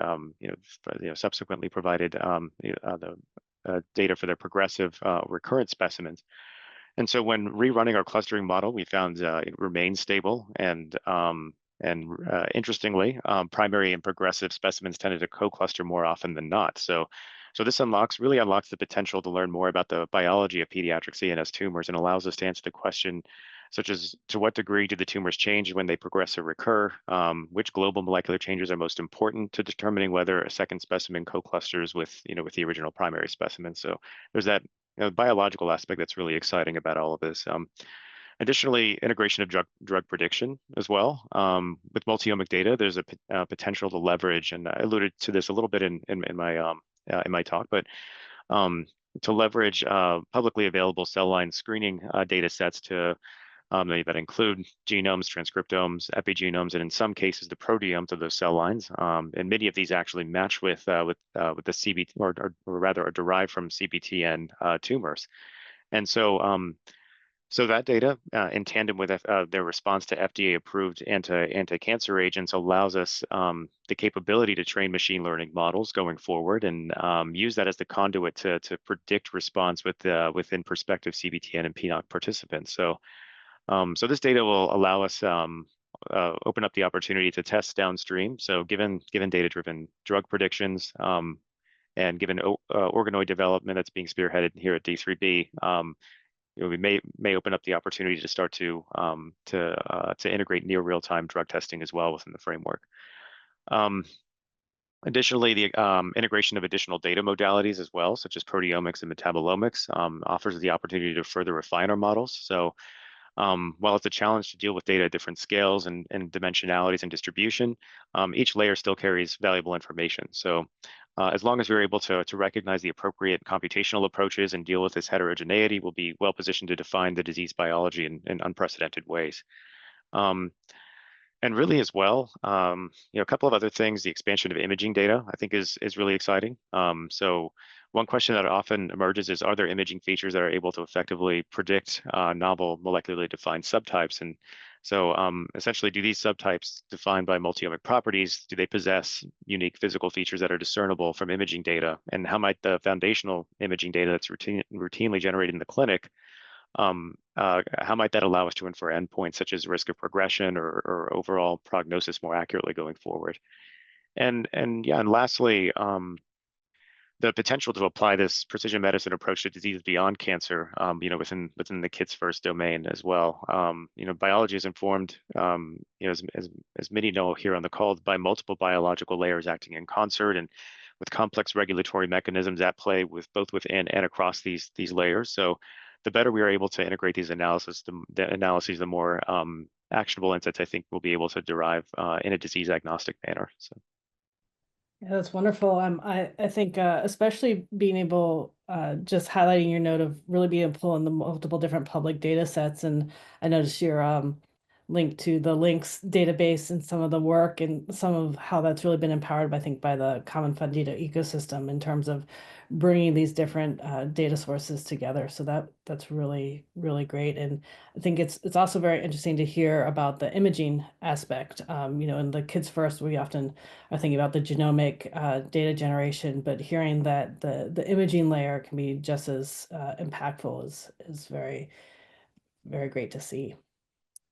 subsequently provided the data for their progressive recurrent specimens. And so when rerunning our clustering model, we found it remained stable, and interestingly, primary and progressive specimens tended to co-cluster more often than not. So this really unlocks the potential to learn more about the biology of pediatric CNS tumors, and allows us to answer the question such as, to what degree do the tumors change when they progress or recur? Which global molecular changes are most important to determining whether a second specimen co-clusters with the original primary specimen? So there's that biological aspect that's really exciting about all of this. Additionally, integration of drug prediction as well. With multi-omic data, there's a potential to leverage, and I alluded to this a little bit in my talk, but to leverage publicly available cell line screening data sets that include genomes, transcriptomes, epigenomes, and in some cases the proteomes of those cell lines. And many of these actually match with the CBT, or rather are derived from CBTN tumors. And so that data, in tandem with their response to FDA-approved anti-cancer agents, allows us the capability to train machine learning models going forward, and use that as the conduit to predict response within prospective CBTN and PNOC participants. So this data will allow us open up the opportunity to test downstream. So given data-driven drug predictions, and given organoid development that's being spearheaded here at D3B, we may open up the opportunity to start to integrate near real-time drug testing as well within the framework. Additionally, the integration of additional data modalities as well, such as proteomics and metabolomics, offers the opportunity to further refine our models. So while it's a challenge to deal with data at different scales and dimensionalities and distribution, each layer still carries valuable information. So as long as we're able to recognize the appropriate computational approaches and deal with this heterogeneity, we'll be well positioned to define the disease biology in unprecedented ways. And really as well, a couple of other things, the expansion of imaging data, I think is really exciting. So one question that often emerges is, are there imaging features that are able to effectively predict novel molecularly defined subtypes? And so essentially, do these subtypes defined by multi-omic properties, do they possess unique physical features that are discernible from imaging data? And how might the foundational imaging data that's routinely generated in the clinic, how might that allow us to infer endpoints such as risk of progression or overall prognosis more accurately going forward? And lastly, the potential to apply this precision medicine approach to diseases beyond cancer, within the Kids First domain as well. Biology is informed, as many know here on the call, by multiple biological layers acting in concert, and with complex regulatory mechanisms at play both within and across these layers. So the better we are able to integrate these analyses, the more actionable insights I think we'll be able to derive in a disease agnostic manner. So. Yeah, that's wonderful. I think especially being able, just highlighting your note of really being able to pull in the multiple different public data sets. And I noticed your link to the links database and some of the work and some of how that's really been empowered, I think, by the Common Fund data ecosystem in terms of bringing these different data sources together. So that's really, really great. And I think it's also very interesting to hear about the imaging aspect. In the Kids First, we often are thinking about the genomic data generation, but hearing that the imaging layer can be just as impactful is very, very great to see.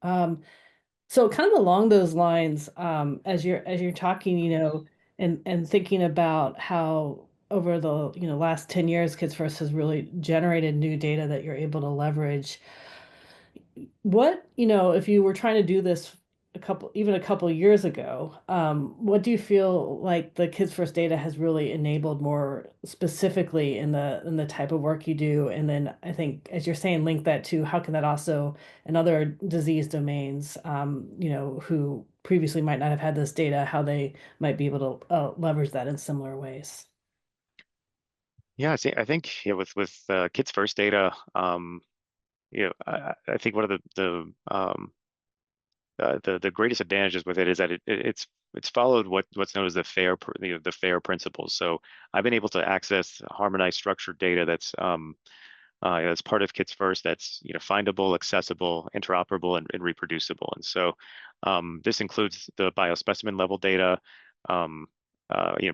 So kind of along those lines, as you're talking, and thinking about how over the last 10 years, Kids First has really generated new data that you're able to leverage. What, if you were trying to do this a couple years ago, what do you feel like the Kids First data has really enabled more specifically in the type of work you do? And then I think, as you're saying, link that to how can that also in other disease domains, who previously might not have had this data, how they might be able to leverage that in similar ways. Yeah, I think with Kids First data, I think one of the greatest advantages with it is that it's followed what's known as the FAIR principles. So I've been able to access harmonized structured data that's as part of Kids First that's findable, accessible, interoperable, and reproducible. And so this includes the biospecimen level data,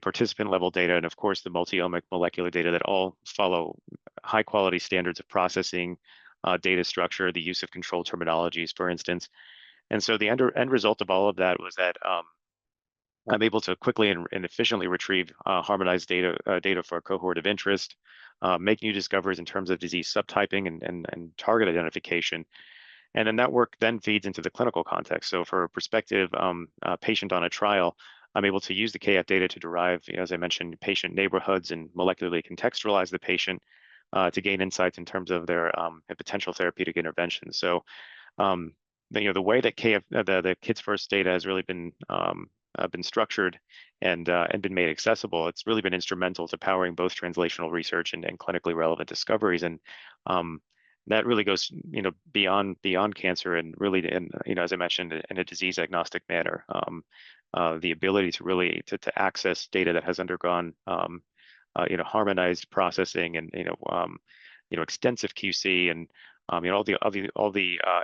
participant level data, and of course the multi-omic molecular data that all follow high quality standards of processing, data structure, the use of controlled terminologies, for instance. And so the end result of all of that was that I'm able to quickly and efficiently retrieve harmonized data for a cohort of interest, make new discoveries in terms of disease subtyping and target identification. And then that work then feeds into the clinical context. So for a prospective patient on a trial, I'm able to use the KF data to derive, as I mentioned, patient neighborhoods and molecularly contextualize the patient to gain insights in terms of their potential therapeutic interventions. So the way that the Kids First data has really been structured and been made accessible, it's really been instrumental to powering both translational research and clinically relevant discoveries. And that really goes, beyond cancer and really, as I mentioned, in a disease agnostic manner. The ability to really to access data that has undergone, harmonized processing and extensive QC and all the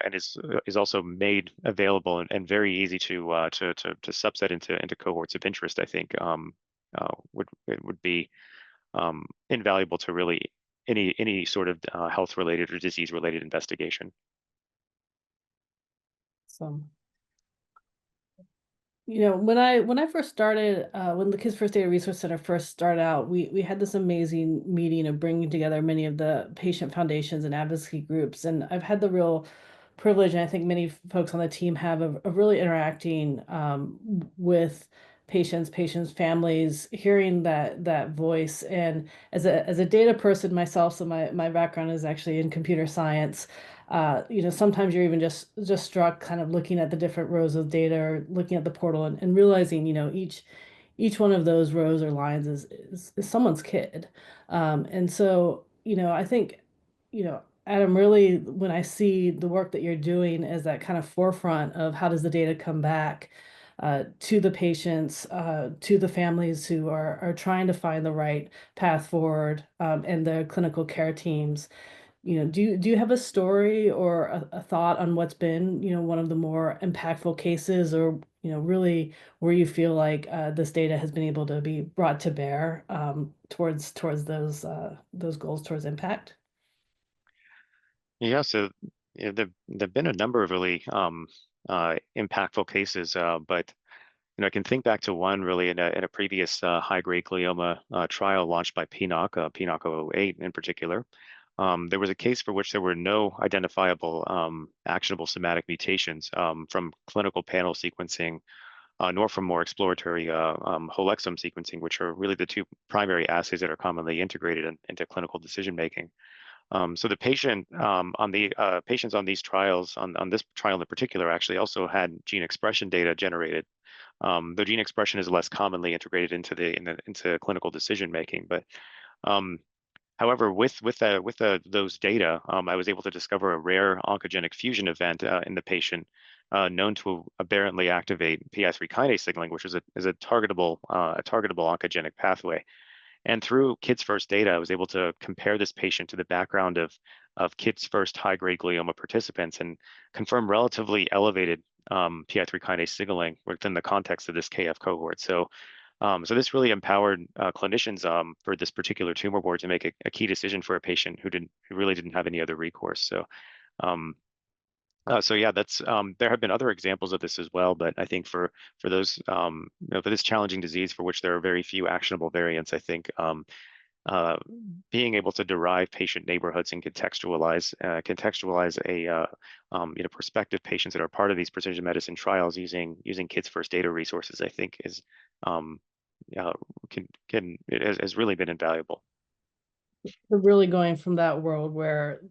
and is also made available and very easy to subset into cohorts of interest. I think would be invaluable to really any sort of health related or disease related investigation. So, when I first started, when the Kids First Data Resource Center first started out, we had this amazing meeting of bringing together many of the patient foundations and advocacy groups. And I've had the real privilege, and I think many folks on the team have, of really interacting with patients, families, hearing that voice. And as a data person myself, so my background is actually in computer science. Sometimes you're even just struck kind of looking at the different rows of data or looking at the portal and realizing, each one of those rows or lines is someone's kid. And so, I think, Adam, really, when I see the work that you're doing as that kind of forefront of how does the data come back to the patients, to the families who are trying to find the right path forward, and the clinical care teams. Do you have a story or a thought on what's been, one of the more impactful cases, or, really where you feel like this data has been able to be brought to bear towards those goals, towards impact? Yeah, so there've been a number of really impactful cases, but I can think back to one really in a previous high-grade glioma trial launched by PNOC, PNOC 008 in particular. There was a case for which there were no identifiable actionable somatic mutations from clinical panel sequencing, nor from more exploratory whole exome sequencing, which are really the two primary assays that are commonly integrated into clinical decision making. So the patient patients on these trials, on this trial in particular, actually also had gene expression data generated. Though gene expression is less commonly integrated into clinical decision making, but however, with those data, I was able to discover a rare oncogenic fusion event in the patient known to aberrantly activate PI3 kinase signaling, which is a targetable oncogenic pathway. And through Kids First data, I was able to compare this patient to the background of Kids First high-grade glioma participants and confirm relatively elevated PI3 kinase signaling within the context of this KF cohort. So this really empowered clinicians for this particular tumor board to make a key decision for a patient who really didn't have any other recourse. So yeah, that's there have been other examples of this as well, but I think for those for this challenging disease for which there are very few actionable variants, I think being able to derive patient neighborhoods and contextualize prospective patients that are part of these precision medicine trials using Kids First data resources, I think is has really been invaluable. We're really going from that world where,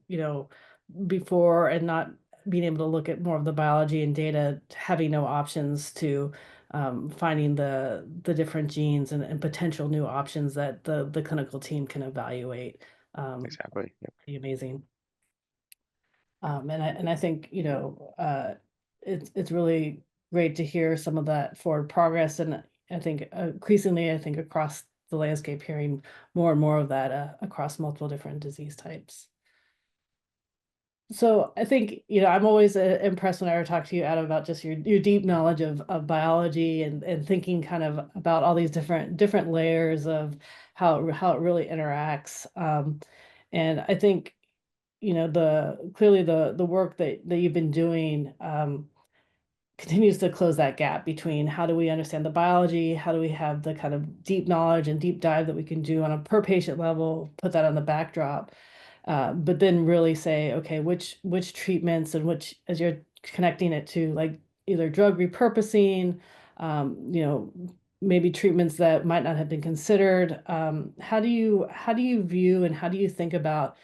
before and not being able to look at more of the biology and data, having no options, to finding the different genes and potential new options that the clinical team can evaluate. Exactly. Yep. Pretty amazing. And I think, it's really great to hear some of that forward progress. And I think increasingly, across the landscape, hearing more and more of that across multiple different disease types. So I think, I'm always impressed when I talk to you, Adam, about just your deep knowledge of biology and thinking kind of about all these different layers of how it really interacts. And I think, clearly the work that you've been doing continues to close that gap between how do we understand the biology, how do we have the kind of deep knowledge and deep dive that we can do on a per patient level, put that on the backdrop, but then really say, okay, which treatments and which, as you're connecting it to like either drug repurposing, maybe treatments that might not have been considered. How do you view and how do you think about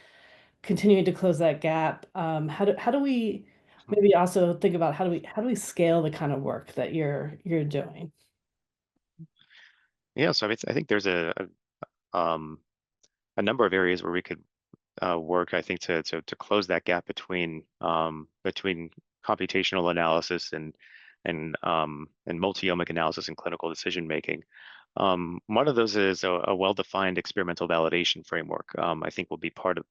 continuing to close that gap? How do we maybe also think about how do we scale the kind of work that you're doing? Yeah, so I think there's a number of areas where we could work, I think, to close that gap between computational analysis and multi-omic analysis and clinical decision making. One of those is a well-defined experimental validation framework. I think will be part of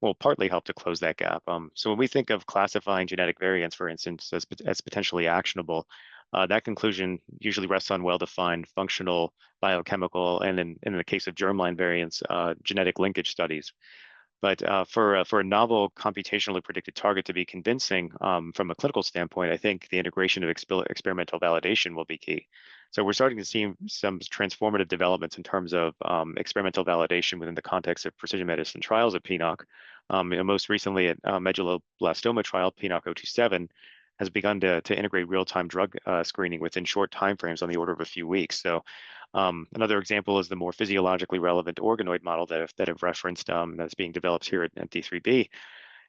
will partly help to close that gap. So when we think of classifying genetic variants, for instance, as potentially actionable, that conclusion usually rests on well-defined functional, biochemical, and in the case of germline variants, genetic linkage studies. But for a novel computationally predicted target to be convincing from a clinical standpoint, I think the integration of experimental validation will be key. So we're starting to see some transformative developments in terms of experimental validation within the context of precision medicine trials at PNOC. Most recently at medulloblastoma trial, PNOC 027, has begun to integrate real-time drug screening within short timeframes on the order of a few weeks. So another example is the more physiologically relevant organoid model that I've referenced that's being developed here at D3B.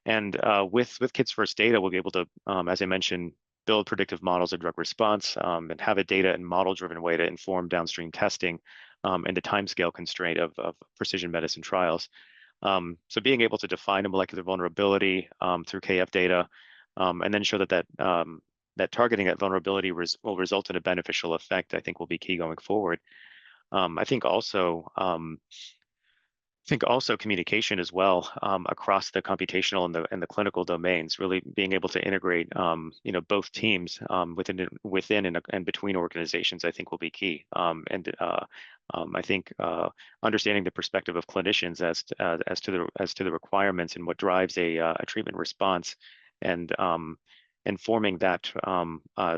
And with Kids First data, we'll be able to, as I mentioned, build predictive models of drug response and have a data and model-driven way to inform downstream testing and the timescale constraint of precision medicine trials. So being able to define a molecular vulnerability through KF data and then show that targeting that vulnerability will result in a beneficial effect, I think will be key going forward. I think also communication as well across the computational and the clinical domains, really being able to integrate both teams within and between organizations, I think will be key. I think understanding the perspective of clinicians as to the requirements and what drives a treatment response, and informing that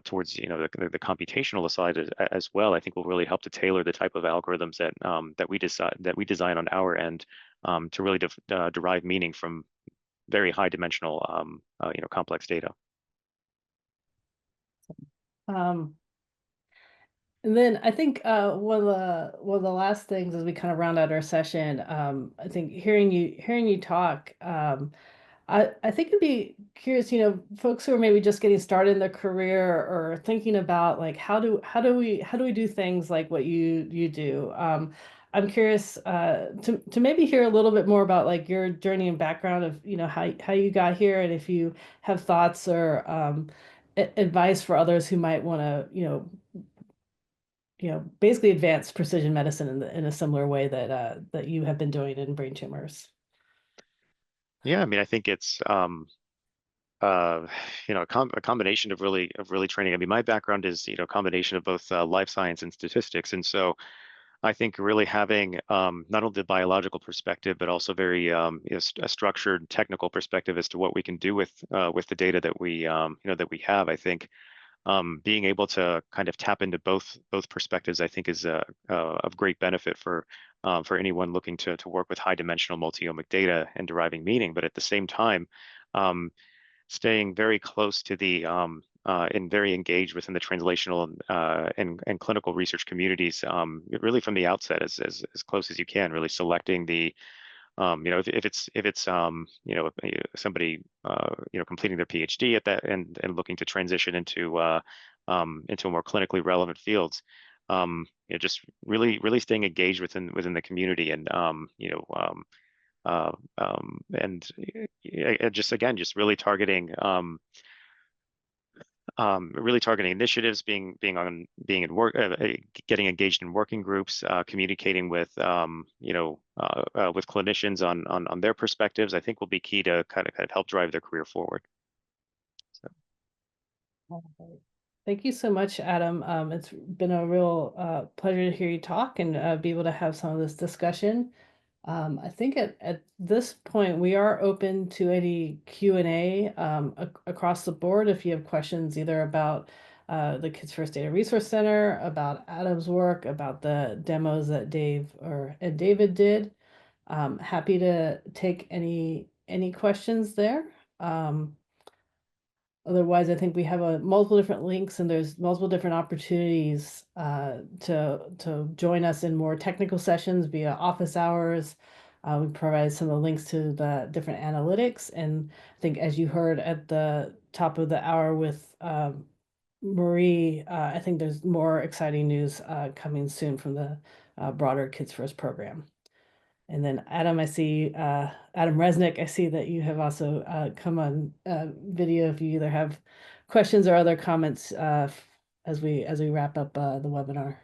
towards the computational side as well, I think will really help to tailor the type of algorithms that we design on our end to really derive meaning from very high dimensional complex data. And then I think one of the last things as we kind of round out our session, I think hearing you talk, I think it'd be curious, folks who are maybe just getting started in their career or thinking about like how do we do things like what you do. I'm curious to maybe hear a little bit more about like your journey and background of how you got here, and if you have thoughts or advice for others who might want to basically advance precision medicine in a similar way that you have been doing in brain tumors. Yeah, I mean, I think it's a combination of really training. I mean, my background is a combination of both life science and statistics, and so I think really having not only the biological perspective, but also very a structured technical perspective as to what we can do with the data that we that we have. I think being able to kind of tap into both perspectives, I think, is of great benefit for anyone looking to work with high dimensional multi-omic data and deriving meaning, but at the same time staying very close to the and very engaged within the translational and clinical research communities, really from the outset, as close as you can, really selecting the if it's somebody completing their PhD at that and looking to transition into more clinically relevant fields, just really staying engaged within the community, and just really targeting really targeting initiatives, being in work, getting engaged in working groups, communicating with with clinicians on their perspectives, I think will be key to kind of help drive their career forward. So. Thank you so much, Adam. It's been a real pleasure to hear you talk and be able to have some of this discussion. I think at this point, we are open to any Q&A across the board. If you have questions either about the Kids First Data Resource Center, about Adam's work, about the demos that Dave and David did, happy to take any questions there. Otherwise, I think we have multiple different links and there's multiple different opportunities to join us in more technical sessions via office hours. We provide some of the links to the different analytics. And I think as you heard at the top of the hour with Marie, I think there's more exciting news coming soon from the broader Kids First program. And then Adam, I see Adam Resnick. I see that you have also come on video. If you either have questions or other comments as we wrap up the webinar.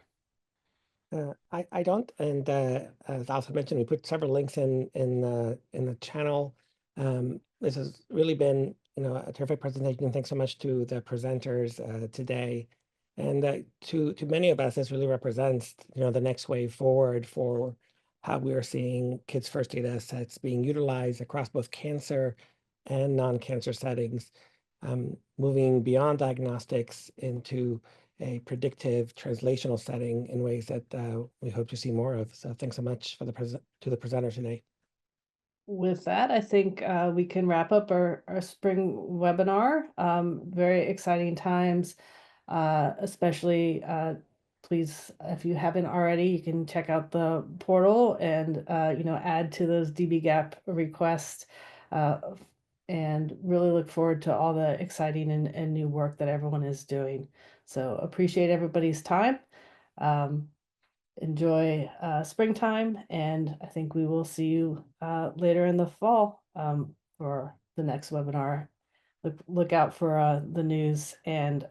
I don't, and as Allison mentioned, we put several links in the channel. This has really been a terrific presentation. Thanks so much to the presenters today, and to many of us, this really represents the next way forward for how we are seeing Kids First data sets being utilized across both cancer and non-cancer settings, moving beyond diagnostics into a predictive translational setting in ways that we hope to see more of. So thanks so much for to the presenter today. With that, I think we can wrap up our spring webinar. Very exciting times, especially please, if you haven't already, you can check out the portal and add to those dbGaP requests, and really look forward to all the exciting and new work that everyone is doing. So appreciate everybody's time. Enjoy springtime, and I think we will see you later in the fall for the next webinar. Look out for the news and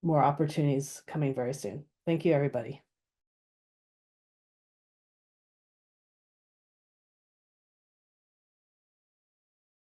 more opportunities coming very soon. Thank you, everybody.